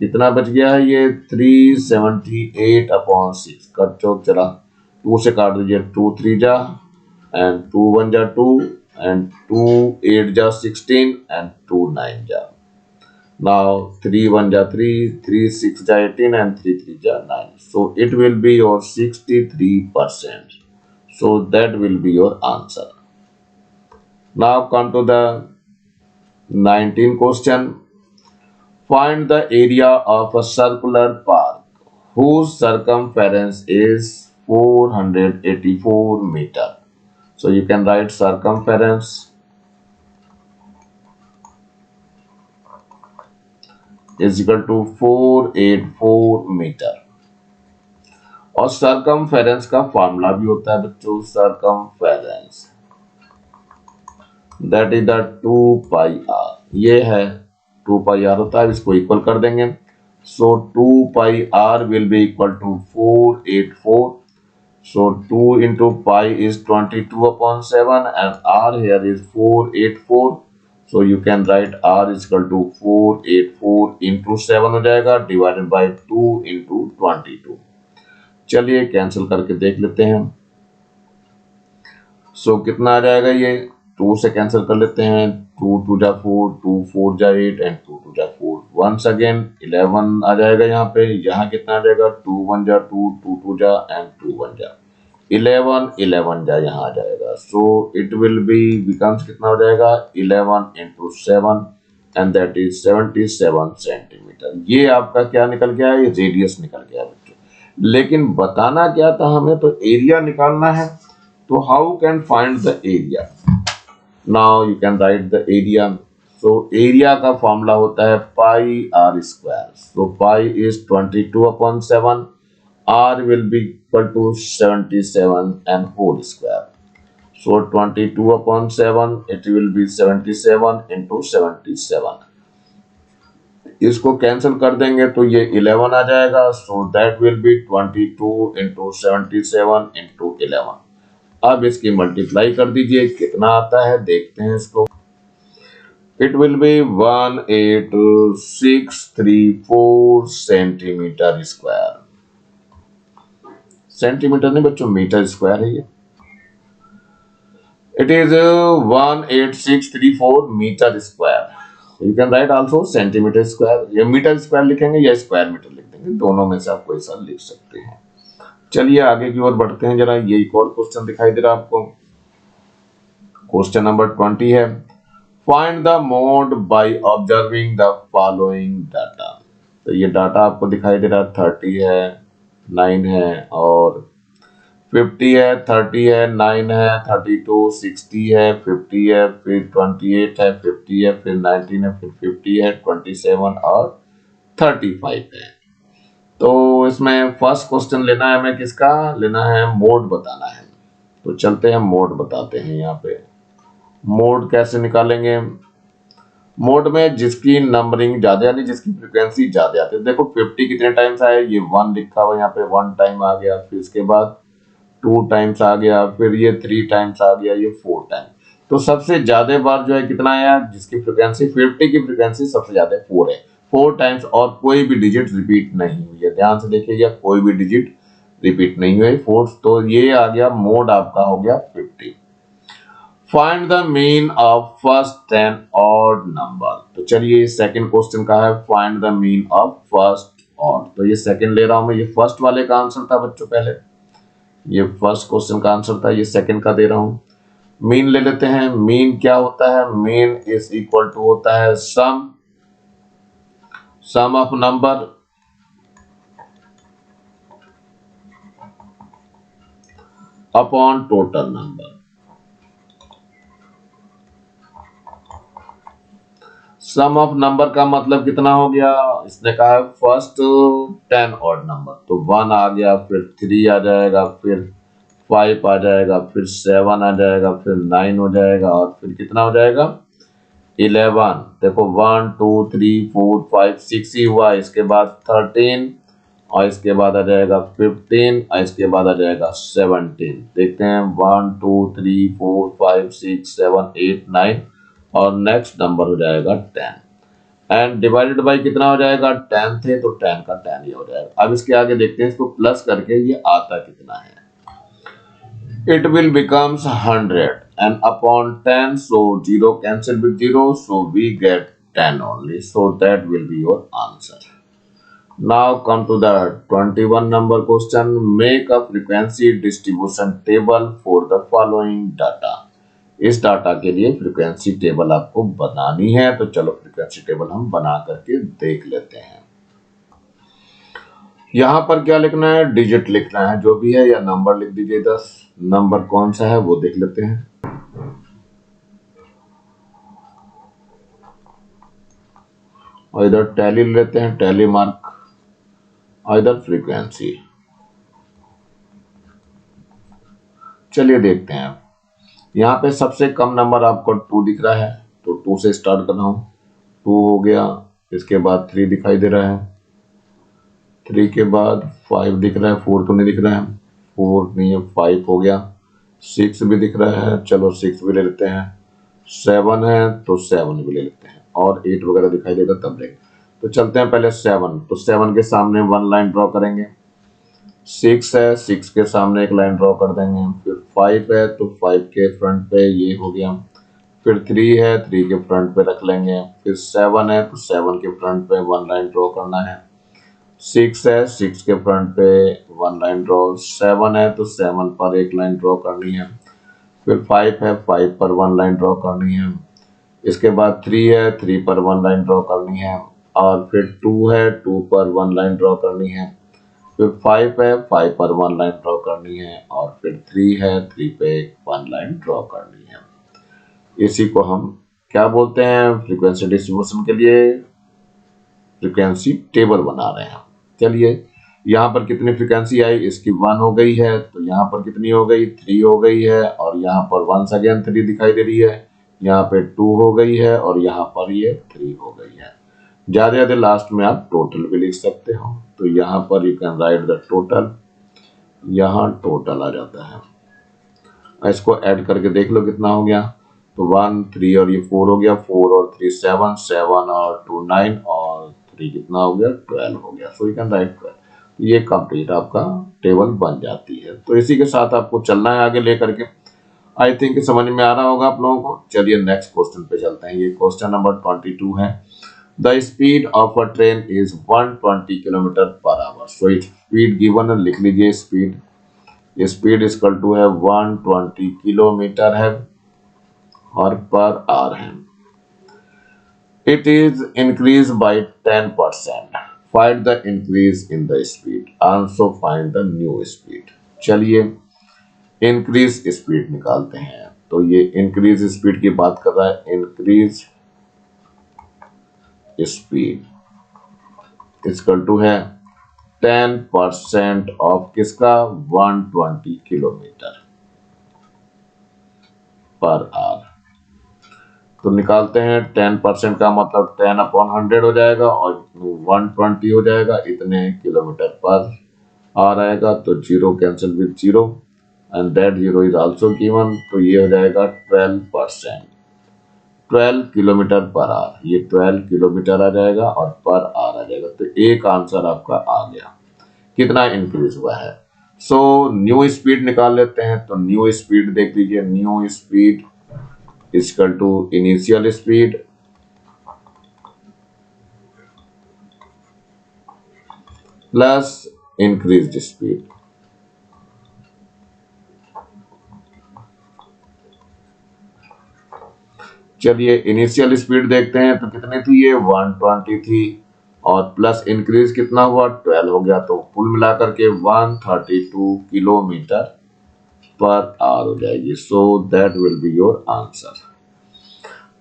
कितना बच गया है ये 378/6 कट चौक चला, 2 से काट दीजिए, 2 3 जा एंड 2 1 जा 2 एंड 2 8 जा 16 एंड 2 9 जा। Now 3 1 ja 3, 3 6 ja 18 and 3 3 ja 9. So it will be your 63%. So that will be your answer. Now come to the 19th question. Find the area of a circular park whose circumference is 484 meter. So you can write circumference is equal to 484 metre. और circumference का formula भी होता है बच्चों, circumference that is the 2 pi R. ये है 2 pi are होता है, इसको इक्वल कर देंगे। So 2 pi r will be equal to 484। So 2 into pi is 22/7 and r here is 484. So you can write r is equal to 484 into 7 हो जाएगा divided by 2 into 22। चलिए कैंसिल करके देख लेते हैं। सो कितना आ जाएगा ये, 2 से कैंसिल कर लेते हैं, 2 2 जा 4, 2 4 जा 8 एंड 2 2 जा 4। वंस अगेन 11 आ जाएगा यहाँ पे, यहाँ कितना आ जाएगा, 2 1 जा 2, 2 2 जा एंड 2 1 जा 11 11 जा यहाँ आ जाएगा। So it will B becomes कितना हो जाएगा 11 into 7 and that is 77 centimetre. ये आपका क्या निकल गया है, ये रेडियस निकल गया बच्चों। लेकिन बताना क्या था हमें, तो एरिया निकालना है। तो how can find the area, now you can write the area. So area का फॉर्मूला होता है pi r square. So pi is 22/7, r will be equal to 77 and whole square. So 22/7 it will be 77 into 77। इसको cancel कर देंगे तो ये 11 आ जाएगा। So that will be 22 into 77 into 11। अब इसकी मल्टीप्लाई कर दीजिए, कितना आता है देखते हैं इसको। It will be 18634 centimetre square. Centimetre नहीं बच्चों, मीटर स्क्वायर है ये। It is 18634 metre square. You can write also centimetre square, या मीटर स्क्वायर लिखेंगे या स्क्वायर मीटर लिख देंगे, दोनों में से आप कोई सा लिख सकते हैं। चलिए आगे की ओर बढ़ते हैं जरा। ये एक और क्वेश्चन दिखाई दे रहा है आपको, क्वेश्चन नंबर 20 है। Find the mode by observing the following data. तो ये डाटा आपको दिखाई दे रहा है, 30 है, 9 है और 50 है, 30 है, 9 है, 32, 60 है, 50 है, फिर 28 है, 50 है, फिर 19 है, फिर 50 है, 27 और 35 है। तो इसमें फर्स्ट क्वेश्चन लेना है हमें, किसका लेना है, मोड बताना है। तो चलते हैं मोड बताते हैं। यहाँ पे मोड कैसे निकालेंगे, मोड में जिसकी नंबरिंग ज्यादा यानी जिसकी फ्रीक्वेंसी ज्यादा आती है। देखो 50 कितने टाइम्स आया, ये 1 लिखा हुआ यहाँ पे, 1 टाइम आ गया, फिर इसके बाद 2 टाइम्स आ गया, फिर ये 3 टाइम्स आ गया, ये 4 टाइम। तो सबसे ज्यादा बार जो है कितना आया, जिसकी फ्रीक्वेंसी 50 की फ्रीक्वेंसी सबसे ज्यादा 4 है, 4 टाइम्स, और कोई भी डिजिट रिपीट नहीं हुई है। ध्यान से देखिएगा, कोई भी डिजिट रिपीट नहीं हुई 4। तो ये आ गया मोड आपका हो गया 50। Find the mean of first 10 odd number. तो चलिए सेकंड क्वेश्चन का है, find the mean of first odd. तो ये सेकंड ले रहा हूं मैं, ये फर्स्ट वाले का आंसर था बच्चों, पहले ये फर्स्ट क्वेश्चन का आंसर था, ये सेकंड का दे रहा हूं। मीन ले लेते हैं। मीन क्या होता है, मीन इज इक्वल टू होता है sum of number upon total number. Sum of number का मतलब कितना हो गया, इसने कहा है फर्स्ट 10 ऑड नंबर, तो 1 आ गया, फिर 3 आ जाएगा, फिर 5 आ जाएगा, फिर 7 आ जाएगा, फिर 9 हो जाएगा, और फिर कितना हो जाएगा 11। देखो 1 2 3 4 5 6 ही हुआ, इसके बाद 13 और इसके बाद आ जाएगा 15 और इसके बाद आ जाएगा 17। देखते हैं 1 2 3 4 5 6 7 8 9 और नेक्स्ट नंबर हो जाएगा 10। एंड डिवाइडेड बाई कितना हो जाएगा, 10 थे तो 10 का 10 ही हो जाएगा। अब इसके आगे देखते हैं इसको प्लस करके ये आता कितना है। It will becomes 100 and upon 10, so 0 cancel with 0, so we get 10 only, so that will be your answer. Now come to the 21 number question. Make a frequency distribution table for the following data. इस data के लिए frequency table आपको बनानी है, तो चलो frequency table हम बना करके देख लेते हैं। यहां पर क्या लिखना है, डिजिट लिखना है जो भी है, या नंबर लिख दीजिए 10। नंबर कौन सा है वो देख लेते हैं। और इधर टैली लेते हैं, टैली मार्क, और इधर फ्रीक्वेंसी। चलिए देखते हैं। यहाँ पे सबसे कम नंबर आपको 2 दिख रहा है, तो 2 से स्टार्ट कर रहा हूं। 2 हो गया, इसके बाद 3 दिखाई दे रहा है, 3 के बाद 5 दिख रहा है, 4 तो नहीं दिख रहा है, 4 नहीं है, 5 हो गया, 6 भी दिख रहा है, चलो 6 भी ले लेते हैं, 7 है तो 7 भी ले लेते हैं, और 8 वगैरह दिखाई देगा तब लेंगे। तो चलते हैं पहले 7, तो 7 के सामने 1 लाइन ड्रॉ करेंगे। 6 है, 6 के सामने एक लाइन ड्रॉ कर देंगे। फिर 5 है तो 5 के फ्रंट पे ये हो गया। फिर 3 है, 3 के फ्रंट पे रख लेंगे। फिर 7 है तो 7 के फ्रंट पे 1 लाइन ड्रॉ करना है। 6 है, 6 के फ्रंट पे 1 लाइन ड्रॉ। 7 है तो 7 पर एक लाइन ड्रॉ करनी है। फिर 5 है, 5 पर 1 लाइन ड्रॉ करनी है। इसके बाद 3 है, 3 पर 1 लाइन ड्रॉ करनी है। और फिर 2 है, 2 पर 1 लाइन ड्रॉ करनी है। फिर 5 है, 5 पर 1 लाइन ड्रॉ करनी है। और फिर 3 है, 3 पे 1 लाइन ड्रॉ करनी है। इसी को हम क्या बोलते हैं, फ्रीक्वेंसी डिस्ट्रीब्यूशन के लिए फ्रीक्वेंसी टेबल बना रहे हैं। चलिए यहाँ पर कितनी फ्रीक्वेंसी आई, इसकी 1 हो गई है, तो यहाँ पर कितनी हो गई, 3 हो गई है, और यहाँ पर वंस अगेन 3 दिखाई दे रही है, यहाँ पे 2 हो गई है, और यहाँ पर ये 3 हो गई है। ज्यादा ज्यादा लास्ट में आप टोटल भी लिख सकते हो, तो यहाँ पर you can write the total, यहाँ टोटल आ जाता है। इसको ऐड करके देख लो कितना हो गया, तो 1 3 और ये 4 हो गया, 4 और 3 7, 7 और 2 9, और 3 कितना हो गया, 12 हो गया। सो यू कैन राइट 12। ये कंप्लीट आपका टेबल बन जाती है। तो इसी के साथ आपको चलना है आगे लेकर के। आई थिंक समझ में आ रहा होगा आप लोगों को। चलिए नेक्स्ट क्वेश्चन पे चलते हैं। ये क्वेश्चन नंबर 22 है। The speed of a train is 120 kilometre per hour. So speed given है, लिख लीजिए स्पीड। स्पीड इक्वल टू है 120 किलोमीटर है और पर आवर है। It is increased by 10%. Find the increase in the speed. Also find the new speed. चलिए increase speed निकालते हैं। तो ये इंक्रीज स्पीड की बात कर रहा है। इंक्रीज स्पीड इक्वल टू है 10% ऑफ किसका, 120 किलोमीटर पर आवर। तो निकालते हैं 10% का मतलब 10/100 हो जाएगा, और 120 हो जाएगा, इतने किलोमीटर पर आवर आएगा। तो 0 cancel with 0 and that 0 is also given, तो ये हो जाएगा 12%, 12 किलोमीटर पर आवर। ये 12 किलोमीटर आ जाएगा और पर आवर आ जाएगा। तो एक आंसर आपका आ गया, कितना इंक्रीज हुआ है। सो न्यू स्पीड निकाल लेते हैं। तो न्यू स्पीड देख लीजिए, new speed equal to initial speed plus increased speed. चलिए इनिशियल स्पीड देखते हैं, तो कितनी थी ये, 120 थी, और प्लस इंक्रीज कितना हुआ, 12 हो गया। तो कुल मिलाकर के 132 किलोमीटर पर आवर हो जाएगी। सो that will be your answer.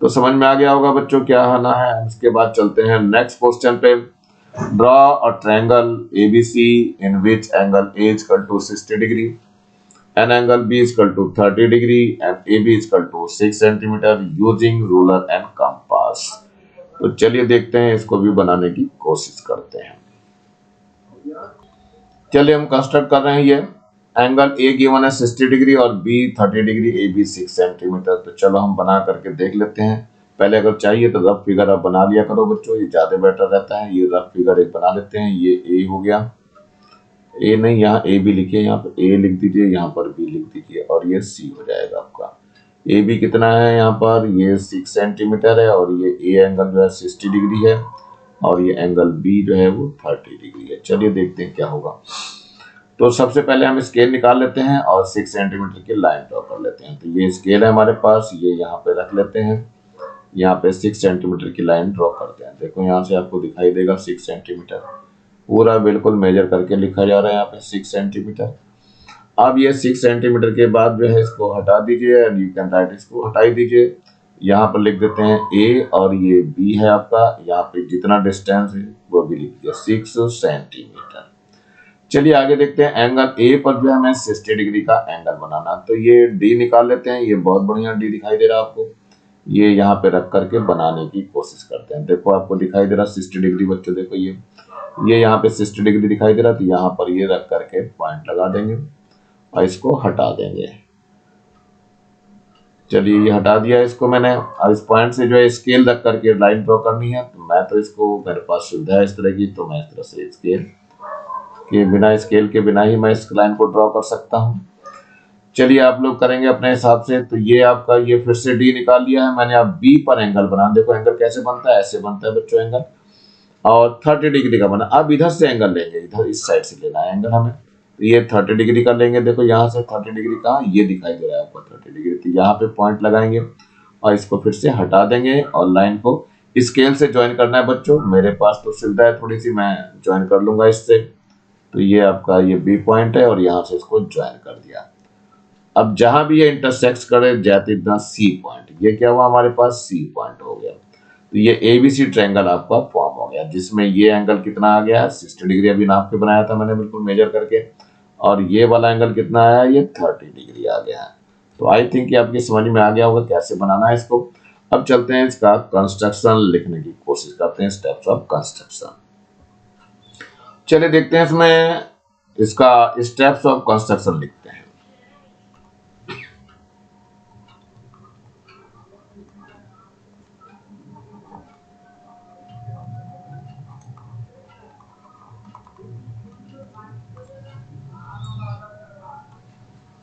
तो समझ में आ गया होगा बच्चों क्या आना है। इसके बाद चलते हैं नेक्स्ट क्वेश्चन पे। Draw a triangle ABC in which angle A equal to 60 degree and angle B equal to 30 degree and AB equal to 6 centimetre using ruler and compass. तो चलिए देखते हैं, इसको भी बनाने की कोशिश करते हैं। चलिए हम कंस्ट्रक्ट कर रहे हैं। ये एंगल A गिवन है 60 डिग्री और B 30 डिग्री, AB 6 सेंटीमीटर। तो चलो हम बना करके देख लेते हैं पहले अगर चाहिए तो रफ फिगर आप बना लिया करो बच्चों, ये ज्यादा बेटर रहता है। ये रफ फिगर एक बना लेते हैं, ये ए हो गया, ए नहीं यहाँ ए बी लिखिए, यहाँ पर ए लिख दीजिए, यहाँ पर बी लिख दीजिए और ये सी हो जाएगा आपका। ए बी कितना है यहाँ पर, ये 6 सेंटीमीटर है और ये ए एंगल जो है 60 डिग्री है और ये एंगल बी जो है वो 30 डिग्री है। चलिए देखते हैं क्या होगा। तो सबसे पहले हम स्केल निकाल लेते हैं और 6 सेंटीमीटर की लाइन ड्रॉ कर लेते हैं। तो ये स्केल है हमारे पास, ये यहाँ पे रख लेते हैं, यहाँ पे 6 सेंटीमीटर की लाइन ड्रॉ करते हैं। देखो यहाँ से आपको दिखाई देगा 6 सेंटीमीटर, पूरा बिल्कुल मेजर करके लिखा जा रहा है यहाँ पे 6 सेंटीमीटर। अब ये 6 सेंटीमीटर के बाद जो है इसको हटा दीजिए एंड यू कैन राइट, इसको हटा ही दीजिए। यहाँ पर लिख देते हैं ए और ये बी है आपका, यहाँ पे जितना डिस्टेंस है वो भी लिख दिया 6 सेंटीमीटर। चलिए आगे देखते हैं। एंगल ए पर जो है हमें 60 डिग्री का एंगल बनाना, तो ये डी निकाल लेते हैं। ये बहुत बढ़िया डी दिखाई दे रहा है आपको, ये यहाँ पे रख करके बनाने की कोशिश करते हैं। देखो आपको दिखाई दे रहा 60 डिग्री बच्चों, देखो ये यहाँ पे 60 डिग्री दिखाई दे रहा, तो यहाँ पर ये रख करके पॉइंट लगा देंगे और इसको हटा देंगे। चलिए ये हटा दिया इसको मैंने। अब इस पॉइंट से जो है स्केल रख करके लाइन ड्रॉ करनी है, तो मैं तो इसको, मेरे पास सुविधा है इस तरह की, तो मैं इस तरह से स्केल के बिना, स्केल के बिना ही मैं इस लाइन को ड्रॉ कर सकता हूँ। चलिए आप लोग करेंगे अपने हिसाब से। तो ये आपका, ये फिर से डी निकाल लिया है मैंने। अब बी पर एंगल बना, देखो एंगल कैसे बनता है, ऐसे बनता है बच्चों एंगल, और 30 डिग्री का बना। अब इधर से एंगल लेंगे, इधर इस साइड से लेना है एंगल हमें, तो ये 30 डिग्री का लेंगे। देखो यहाँ से 30 डिग्री का ये दिखाई दे रहा है आपको 30 डिग्री, तो यहाँ पे पॉइंट लगाएंगे और इसको फिर से हटा देंगे और लाइन को स्केल से ज्वाइन करना है बच्चों। मेरे पास तो सुविधा है थोड़ी सी, मैं ज्वाइन कर लूंगा इससे। तो ये आपका ये बी पॉइंट है और यहाँ से इसको ज्वाइन कर दिया। अब जहां भी ये इंटरसेक्ट करे जाते इतना सी पॉइंट, ये क्या हुआ हमारे पास, सी पॉइंट हो गया। तो ये एबीसी ट्रायंगल आपका फॉर्म हो गया, जिसमें ये एंगल कितना आ गया, 60 डिग्री अभी नाप के बनाया था मैंने बिल्कुल मेजर करके, और ये वाला एंगल कितना आया, ये 30 डिग्री आ गया है। तो आई थिंक ये आपकी समझ में आ गया होगा कैसे बनाना है इसको। अब चलते हैं इसका कंस्ट्रक्शन लिखने की कोशिश करते हैं, स्टेप्स ऑफ कंस्ट्रक्शन। चलिए देखते हैं इसमें इसका स्टेप्स ऑफ कंस्ट्रक्शन लिखते हैं।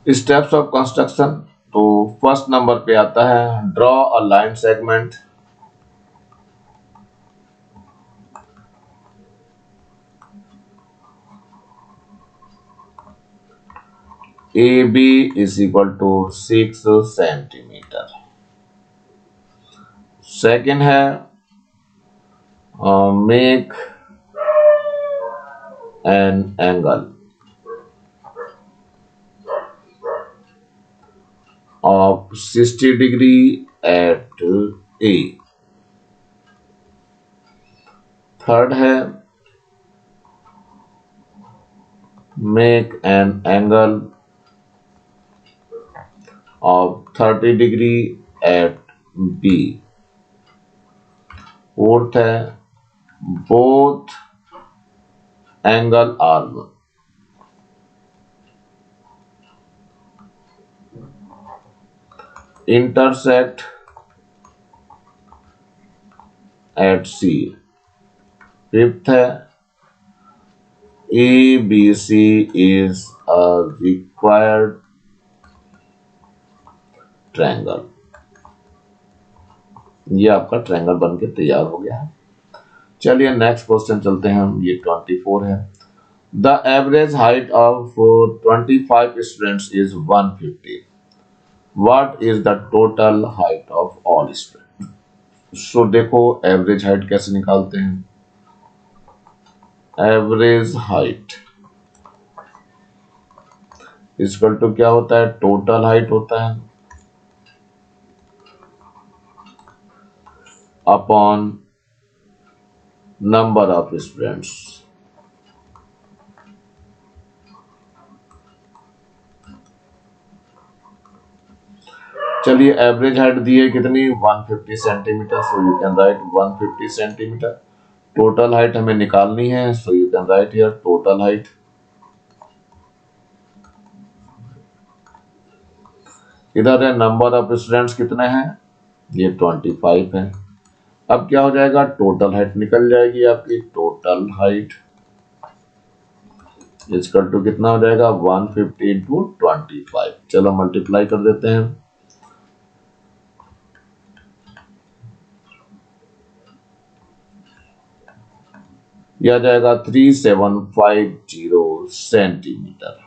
स्टेप्स ऑफ कंस्ट्रक्शन, तो फर्स्ट नंबर पे आता है draw a line segment. A B is equal to 6 centimetre. Second है make an angle of 60 degree at A। Third है make an angle of 30 degree at B। Fourth है both angle arm intersect at C। Fifth है ABC is a required triangle। ये आपका triangle बन के तैयार हो गया है। चलिए नेक्स्ट क्वेश्चन चलते हैं हम, ये 24 है। The average height of 25 students is 150। What is the total height of all student. So देखो एवरेज हाइट कैसे निकालते हैं। एवरेज हाइट इक्वल टू क्या होता है, टोटल हाइट होता है अपॉन नंबर ऑफ स्टूडेंट्स। चलिए एवरेज हाइट दी है कितनी, 150 centimetre, so you can right 150 centimetre. Total height हमें निकालनी है, so you can write here total height. इधर है नंबर ऑफ स्टूडेंट्स कितने हैं, ये 25 है। अब क्या हो जाएगा, टोटल हाइट निकल जाएगी आपकी, टोटल हाइट इक्वल टू कितना हो जाएगा 150 इंटू 25। चलो मल्टीप्लाई कर देते हैं। यह आ जाएगा 3750 सेंटीमीटर।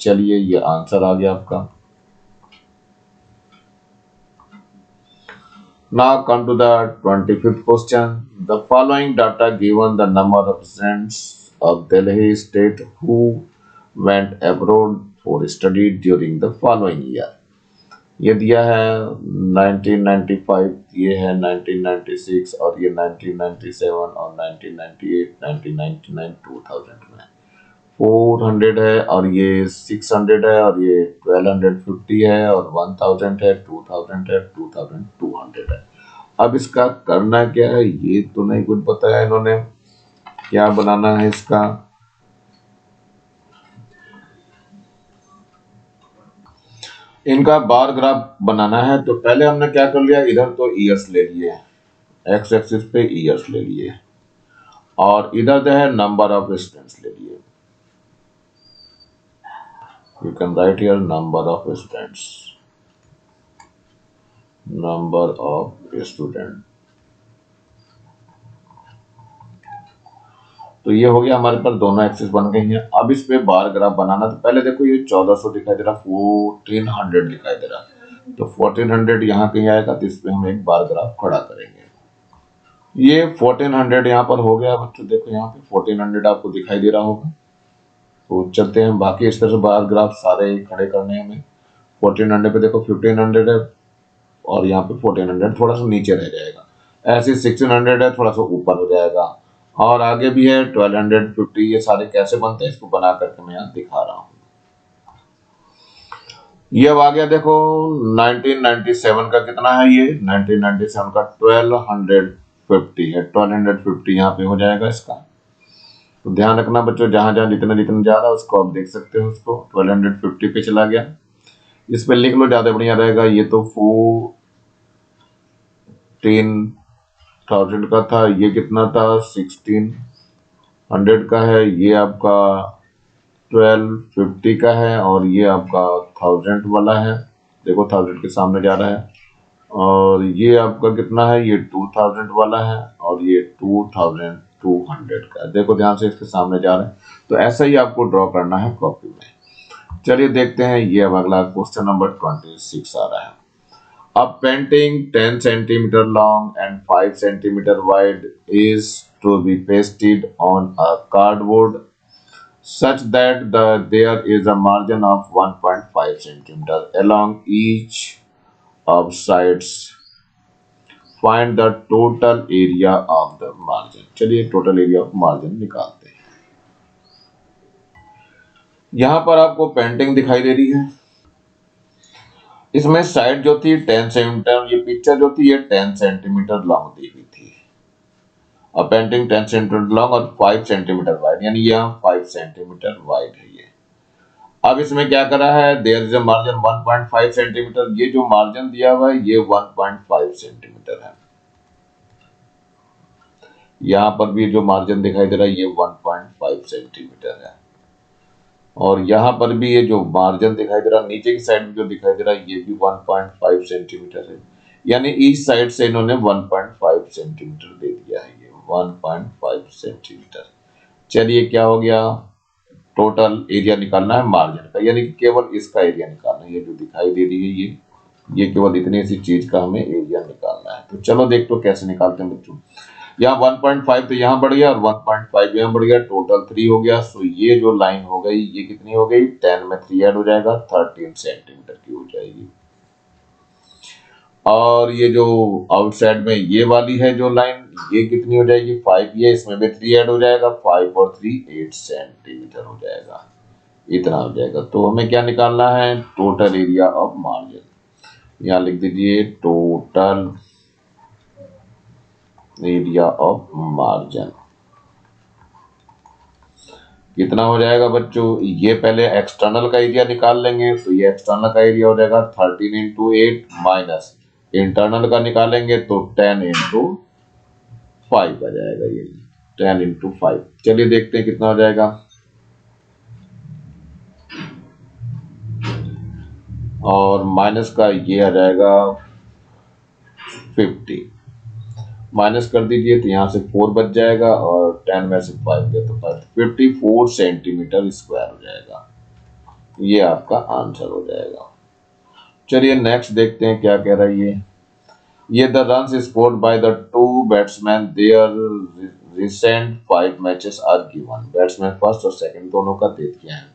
चलिए ये आंसर आ गया आपका। Now come to the 25th question. The following data given the number of residents of Delhi state who went abroad for study during the following year. ये दिया है 1995, ये है 1996 और ये 1997 और 1998, 1999, 2000 में 400 है और ये 600 है और ये 1250 है और 1000 है, 2000 है, 2200 है। अब इसका करना क्या है ये तो नहीं कुछ बताया इन्होंने, क्या बनाना है इसका। इनका बार ग्राफ बनाना है तो पहले हमने क्या कर लिया, इधर तो ईयर्स ले लिए, एक्स एक्सिस पे ईयर्स ले लिए और इधर जो है नंबर ऑफ स्टूडेंट्स ले लिए। You can write here number of students, number of student. तो ये हो गया हमारे पास, दोनों एक्सिस बन गई हैं। अब इस पे बार ग्राफ बनाना, तो पहले देखो ये 1400 दिखाई दे रहा, 1400 दिखाई दे रहा, तो 1400 यहाँ कहीं आएगा तो इस पे हम एक बार ग्राफ खड़ा करेंगे। ये 1400 यहाँ पर हो गया बच्चों, देखो यहाँ पे 1400 आपको दिखाई दे रहा होगा। तो चलते हैं बाकी इस तरह से बार ग्राफ सारे खड़े करने हैं हमें। 1400 पे देखो 1500 है और यहाँ पे 1400 थोड़ा सा नीचे रह जाएगा, ऐसे 1600 है थोड़ा सा ऊपर हो जाएगा और आगे भी है 1250। ये सारे कैसे बनते हैं इसको बना करके मैं यहाँ दिखा रहा हूँ। ये अब आ गया देखो 1997 का कितना है, ये 1997 का 1250 है, 1250 यहाँ पे हो जाएगा इसका। तो ध्यान रखना बच्चों, जहां जहां जितना जितना जा रहा है उसको आप देख सकते हो, उसको 1250 पे चला गया, इस पे लिख लो ज्यादा बढ़िया रहेगा। ये तो 14,000 का था, ये कितना था 1600 का है, ये आपका 1250 का है और ये आपका 1000 वाला है, देखो 1000 के सामने जा रहा है। और ये आपका कितना है, ये 2000 वाला है और ये 2200 का है, देखो ध्यान से इसके सामने जा रहा है। तो ऐसा ही आपको ड्रॉ करना है कॉपी में। चलिए देखते हैं, ये अब अगला क्वेश्चन नंबर 26 आ रहा है। A painting 10 centimeter long and 5 centimeter wide is to be pasted on a cardboard such that there is a margin of 1.5 centimeter along each of sides. Find the total area of the margin. चलिए total area of margin निकालते हैं। यहां पर आपको painting दिखाई दे रही है, इसमें साइड जो थी 10 सेंटीमीटर, ये पिक्चर जो थी ये 10 सेंटीमीटर लॉन्ग दी हुई थी और पेंटिंग 10 सेंटीमीटर लॉन्ग और 5 सेंटीमीटर वाइड, यानी ये 5 सेंटीमीटर वाइड है ये। अब इसमें क्या करा है, there is a margin 1.5 centimetre, ये जो मार्जिन दिया हुआ है ये 1.5 सेंटीमीटर है। यहां पर भी जो मार्जिन दिखाई दे रहा है ये 1.5 सेंटीमीटर है और यहाँ पर भी ये जो मार्जिन दिखाई दे रहा है नीचे की साइड में जो दिखाई दे रहा है ये भी 1.5 सेंटीमीटर है, यानी इस साइड से इन्होंने 1.5 सेंटीमीटर दे दिया है, ये 1.5 सेंटीमीटर। चलिए क्या हो गया, टोटल एरिया निकालना है मार्जिन का, यानी कि केवल इसका एरिया निकालना है, ये जो दिखाई दे रही है ये केवल इतनी सी चीज का हमें एरिया निकालना है। तो चलो देख तो कैसे निकालते हैं बच्चों। यहाँ 1.5 तो यहाँ बढ़ गया और 1.5 यहाँ बढ़ गया, टोटल 3 हो गया। सो ये जो लाइन हो गई ये कितनी हो गई, 10 में 3 ऐड हो जाएगा, 13 सेंटीमीटर की हो जाएगी। और ये जो आउटसाइड में ये वाली है जो लाइन ये कितनी हो जाएगी, 5, ये इसमें भी 3 ऐड हो जाएगा, 5 और 3 8 सेंटीमीटर हो जाएगा, इतना हो जाएगा। तो हमें क्या निकालना है, टोटल एरिया ऑफ मार्जिन। यहाँ लिख दीजिए टोटल एरिया ऑफ मार्जिन कितना हो जाएगा बच्चों। ये पहले एक्सटर्नल का एरिया निकाल लेंगे, तो ये एक्सटर्नल का एरिया हो जाएगा 13 इंटू 8 माइनस इंटरनल का निकालेंगे तो 10 into 5 आ जाएगा ये, 10 into 5। चलिए देखते हैं कितना हो जाएगा। और माइनस का ये आ जाएगा 50, माइनस कर दीजिए तो यहाँ से 4 बच जाएगा और 10 में से 5 गया तो 54 सेंटीमीटर स्क्वायर हो जाएगा। ये आपका आंसर हो जाएगा। चलिए नेक्स्ट देखते हैं क्या कह रहा है ये the runs scored by the two batsman their recent 5 matches are given. Batsman first और सेकंड दोनों का दे दिया है।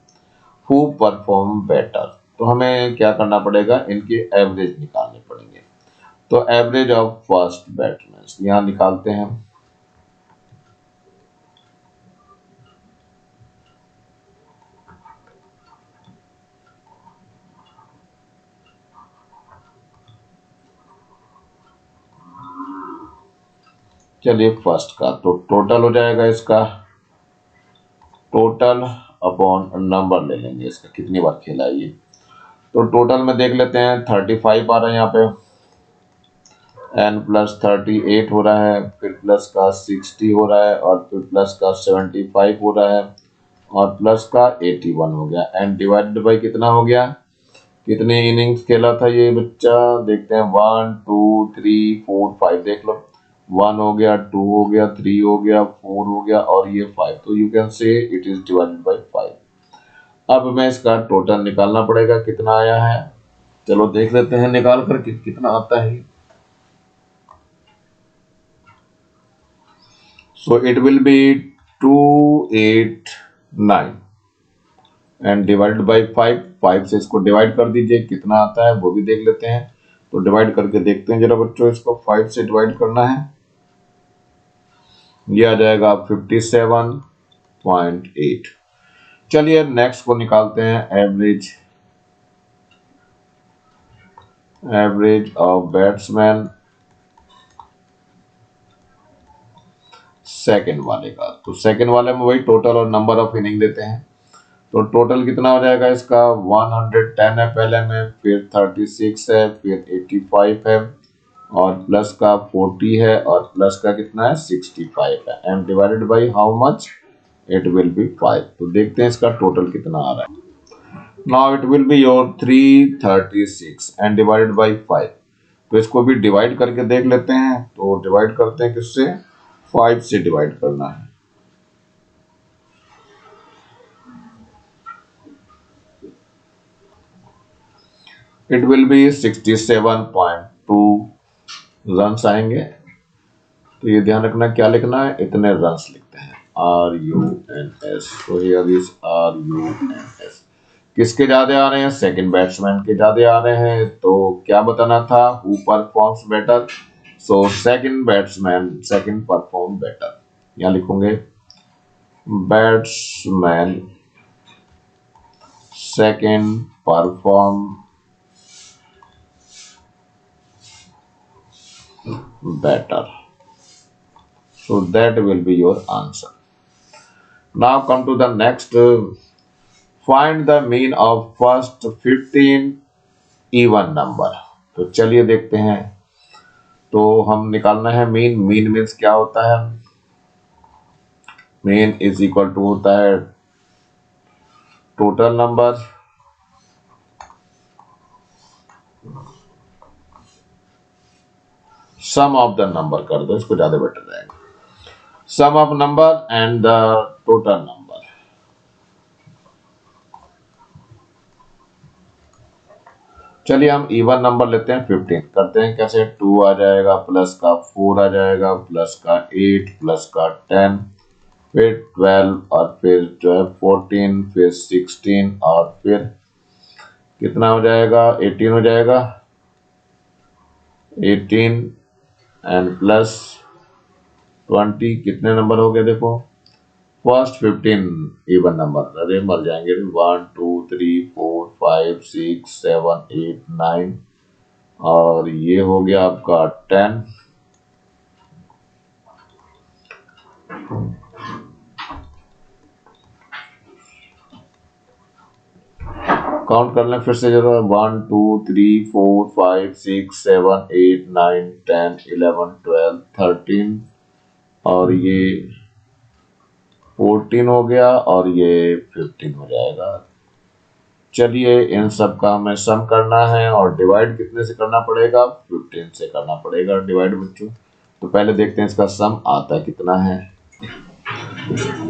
हु परफॉर्म बेटर, तो हमें क्या करना पड़ेगा, इनके एवरेज निकालने पड़ेंगे। तो एवरेज ऑफ फर्स्ट बैट्समैन यहाँ निकालते हैं। चलिए फर्स्ट का तो टोटल हो जाएगा इसका, टोटल अपॉन नंबर ले लेंगे इसका कितनी बार खेला है ये। तो टोटल में देख लेते हैं 35 आ रहा है यहाँ पे, n प्लस 38 हो रहा है, फिर प्लस का 60 हो रहा है, और फिर प्लस का 75 हो रहा है, और प्लस का 81 हो गया। एंड डिवाइडेड बाई कितना हो गया, कितने इनिंग्स खेला था ये बच्चा, देखते हैं 1 2 3 4 5, देख लो 1 हो गया, 2 हो गया, 3 हो गया, 4 हो गया, और ये 5। तो यू कैन से इट इज डिवाइडेड बाई 5। अब हमें इसका टोटल निकालना पड़ेगा कितना आया है। चलो देख लेते हैं निकाल कर कितना आता है। So it will B 289 and divided by 5। 5 से इसको डिवाइड कर दीजिए, कितना आता है वो भी देख लेते हैं। तो डिवाइड करके देखते हैं जरा बच्चों, इसको 5 से डिवाइड करना है, ये आ जाएगा 57.8। चलिए नेक्स्ट को निकालते हैं, average, average of batsman second वाले का। तो सेकंड वाले में वही टोटल और नंबर ऑफ इनिंग देते हैं। तो टोटल कितना हो जाएगा इसका, 110 है पहले में, फिर 36 है, फिर 85 है, और प्लस का 40 है, और प्लस का कितना है 65 है, and divided by how much, it will B 5। तो देखते हैं इसका टोटल कितना आ रहा है। Now it will be your 336 and divided by 5। तो इसको भी डिवाइड करके देख लेते हैं। तो डिवाइड करते हैं किससे, 5 से डिवाइड करना है। इट विल बी 67.2 रन्स आएंगे। तो ये ध्यान रखना क्या लिखना है, इतने रन्स लिखते हैं, RUNS। तो हियर इज RUNS। किसके ज्यादा आ रहे हैं, सेकंड बैट्समैन के ज्यादा आ रहे हैं। तो क्या बताना था, who performs better. So second batsman second perform better, यहाँ लिखूंगे batsman second perform better. So that will be your answer. Now come to the next. Find the mean of first 15 even number. तो चलिए देखते हैं। तो हम निकालना है मीन। मीन मीन्स क्या होता है, मीन इज इक्वल टू होता है total number sum of the number, कर दो इसको ज्यादा बेटर रहेगा, sum of number and the total number. चलिए हम इवन नंबर लेते हैं 15। करते हैं कैसे, 2 आ जाएगा, प्लस का 4 आ जाएगा, प्लस का 8, प्लस का 10, फिर 12, और फिर जो है 14, फिर 16, और फिर कितना हो जाएगा 18 हो जाएगा, 18 एंड प्लस 20, कितने नंबर हो गए देखो, फर्स्ट 15 इवन नंबर, अरे मर जाएंगे, 1 2 3 4 5 6 7 8 9, और ये हो गया आपका 10, काउंट कर लें फिर से जरा 1 2 3 4 5 6 7 8 9 10 11 12 13 और ये 14 हो गया और ये 15 हो जाएगा। चलिए इन सब का हमें सम करना है और डिवाइड कितने से करना पड़ेगा, 15 से करना पड़ेगा डिवाइड बच्चों। तो पहले देखते हैं इसका सम आता है कितना है।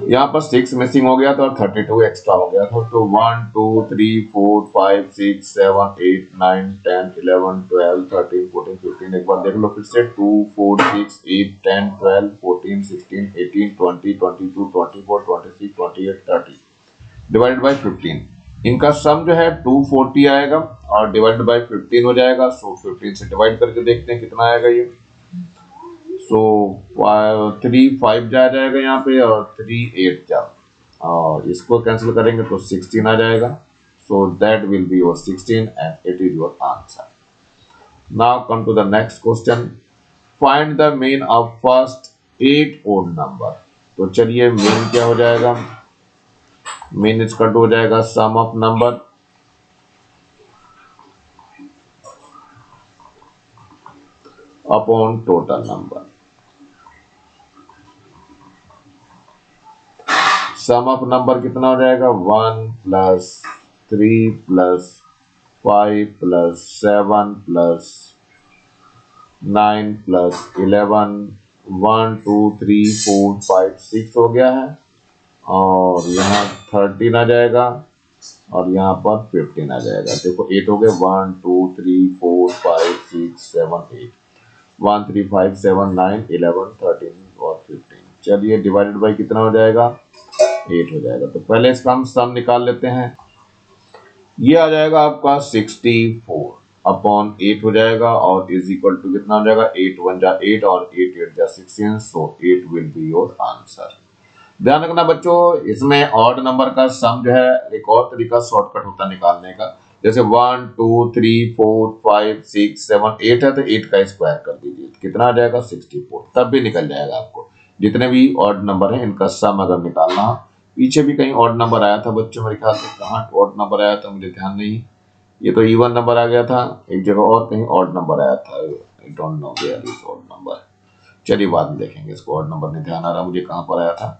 यहाँ पर 6 मिसिंग हो गया था और 32 एक्स्ट्रा हो गया था। तो 1 2 3 4 5 6 7 8 9 10 11 12 13 14 15 एक बार देख लो फिर से 2 4 6 8 10 12 14 16 18 20 22 24 26 28 30 डिवाइडेड बाय 15। इनका सम जो है 240 आएगा और डिवाइडेड बाय 15 हो जाएगा। सो 15 से डिवाइड करके देखते हैं कितना आएगा ये। सो 3 5 जा जाएगा यहाँ पे और 3 8 जा और इसको कैंसिल करेंगे तो 16 आ जाएगा। So that will be your 16 and it is your answer. Now come to the next question, find the mean of first 8 odd number. तो चलिए मीन क्या हो जाएगा, मीन इसका हो जाएगा sum of number upon total number. Sum of number कितना हो जाएगा 1 plus 3 plus 5 plus 7 plus 9 plus 11 1 2 3 4 5 6 हो गया है और यहाँ 13 आ जाएगा और यहाँ पर 15 आ जाएगा। देखो 8 हो गए 1 2 3 4 5 6 7 8 1 3 5 7 9 11 13 और 15। चलिए डिवाइडेड बाई कितना हो जाएगा 8 हो जाएगा। तो पहले इसका हम सम निकाल लेते हैं। ये आ जाएगा आपका 64 अपॉन 8 हो जाएगा और इज इक्वल टू कितना हो जाएगा 8 1 जा 8 और 8 8 जा 16। सो 8 विल बी योर आंसर। ध्यान रखना बच्चों इसमें ऑड नंबर का सम जो है एक और तरीका शॉर्टकट होता है निकालने का। जैसे 1 2 3 4 5 6 7 8 है तो 8 का स्क्वायर कर दीजिए कितना आ जाएगा 64, तब भी निकल जाएगा आपको। जितने भी ऑड नंबर है इनका सम अगर निकालना, पीछे भी कहीं ऑड नंबर आया था बच्चों मेरे ख्याल से, कहाँ ऑड नंबर आया था मुझे ध्यान नहीं, ये तो इवन नंबर आ गया था, एक जगह और कहीं ऑड नंबर आया था, I don't know where is odd number. चलिए बाद में देखेंगे इसको, ऑड नंबर नहीं ध्यान आ रहा मुझे कहाँ पर आया था।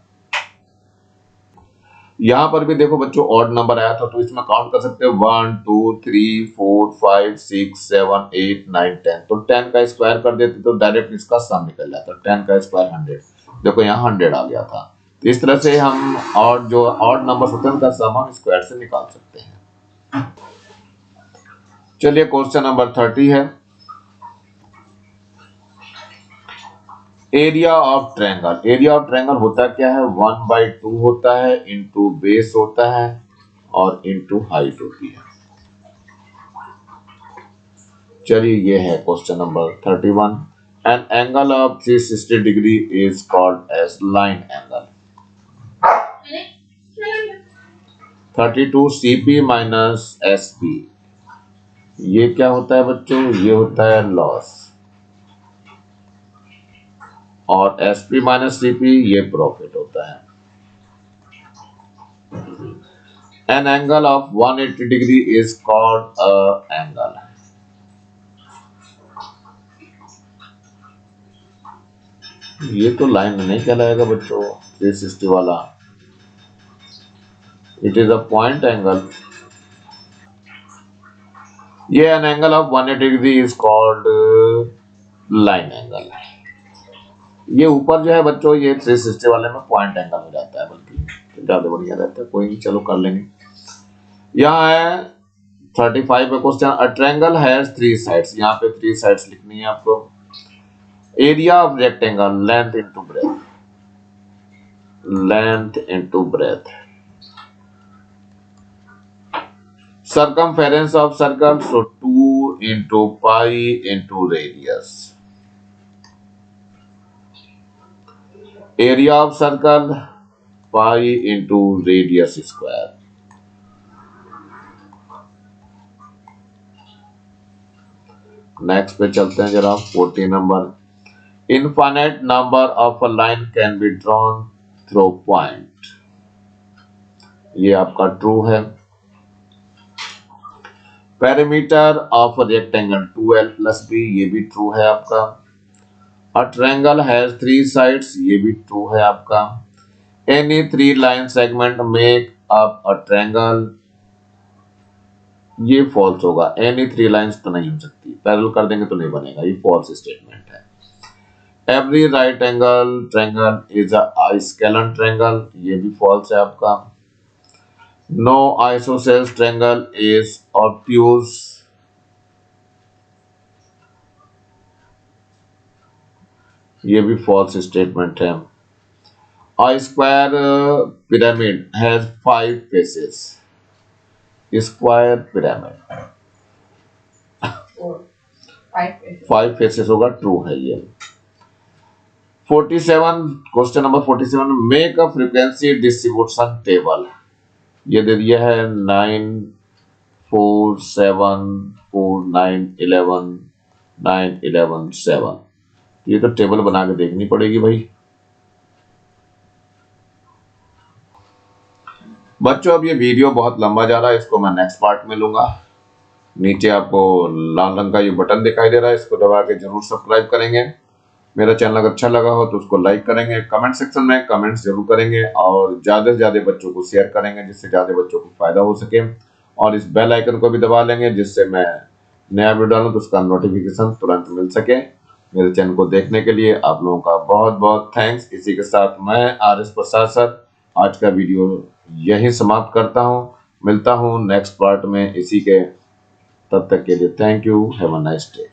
यहां पर भी देखो बच्चों ऑड नंबर आया था तो इसमें काउंट कर सकते हो 1 2 3 4 5 6 7 8 9 10। तो 10 का स्क्वायर कर देते तो डायरेक्ट इसका सम निकल जाता। 10 का स्क्वायर 100, देखो यहाँ 100 आ गया था। तो इस तरह से हम और जो ऑड नंबर होते हैं उनका सम हम स्क्वायर से निकाल सकते हैं। चलिए क्वेश्चन नंबर 30 है, area of triangle. Area of triangle होता क्या है 1/2 होता है इंटू बेस होता है और इंटू हाइट होती है। चलिए ये है question number 31। An angle of 360 degree is called as line angle. 32 CP minus SP, ये क्या होता है बच्चों, ये होता है लॉस, और SP माइनस CP ये प्रॉफिट होता है। An angle of 180 degree is called a angle. ये तो लाइन नहीं कहलाएगा बच्चों 360 वाला, it is a point angle. ये an angle of 180 degree is called line angle. ये ऊपर जो है बच्चों ये 360 वाले में पॉइंट एंगल हो जाता है, बल्कि ज्यादा बढ़िया रहता है, कोई नहीं चलो कर लेंगे। यहाँ है 35 का question, a triangle has 3 sides. यहाँ पे 3 साइड्स लिखनी है आपको। Area of rectangle length into breath, length into breath. Circumference of circle, so 2 into pi into radius. Area of circle pi into radius square. Next पे चलते हैं जरा 40 number, infinite number of a line can be drawn through point. ये आपका true है। Perimeter of rectangle 2l+b, ये भी true है आपका। अ ट्रायंगल हैज 3 साइड्स, ये भी ट्रू है आपका। Any 3 line segment make up a triangle, ये फॉल्स होगा। एनी 3 लाइंस तो नहीं हो सकती, पैरेलल कर देंगे तो नहीं बनेगा, ये फॉल्स स्टेटमेंट है। Every right angle triangle is a scalene triangle, ये भी फॉल्स है आपका। No isosceles triangle is obtuse, ये भी फॉल्स स्टेटमेंट है। A square pyramid has 5 faces. Square pyramid 5 faces होगा, ट्रू है ये। 47, question number 47, make a frequency distribution table, ये दे दिया है 9 4 7 4 9 11 9 11 7, ये तो टेबल बना के देखनी पड़ेगी भाई। बच्चों अब ये वीडियो बहुत लंबा जा रहा है, इसको मैं नेक्स्ट पार्ट में लूंगा। नीचे आपको लाल रंग का ये बटन दिखाई दे रहा है, इसको दबा के जरूर सब्सक्राइब करेंगे। मेरा चैनल अगर अच्छा लगा हो तो उसको लाइक करेंगे, कमेंट सेक्शन में कमेंट्स जरूर करेंगे और ज्यादा से ज्यादा बच्चों को शेयर करेंगे जिससे ज्यादा बच्चों को फायदा हो सके। और इस बेल आइकन को भी दबा लेंगे जिससे मैं नया वीडियो डालूं तो उसका नोटिफिकेशन तुरंत मिल सके। मेरे चैनल को देखने के लिए आप लोगों का बहुत बहुत थैंक्स। इसी के साथ मैं RS प्रसाद सर आज का वीडियो यही समाप्त करता हूं। मिलता हूं नेक्स्ट पार्ट में इसी के, तब तक के लिए thank you, have a nice day.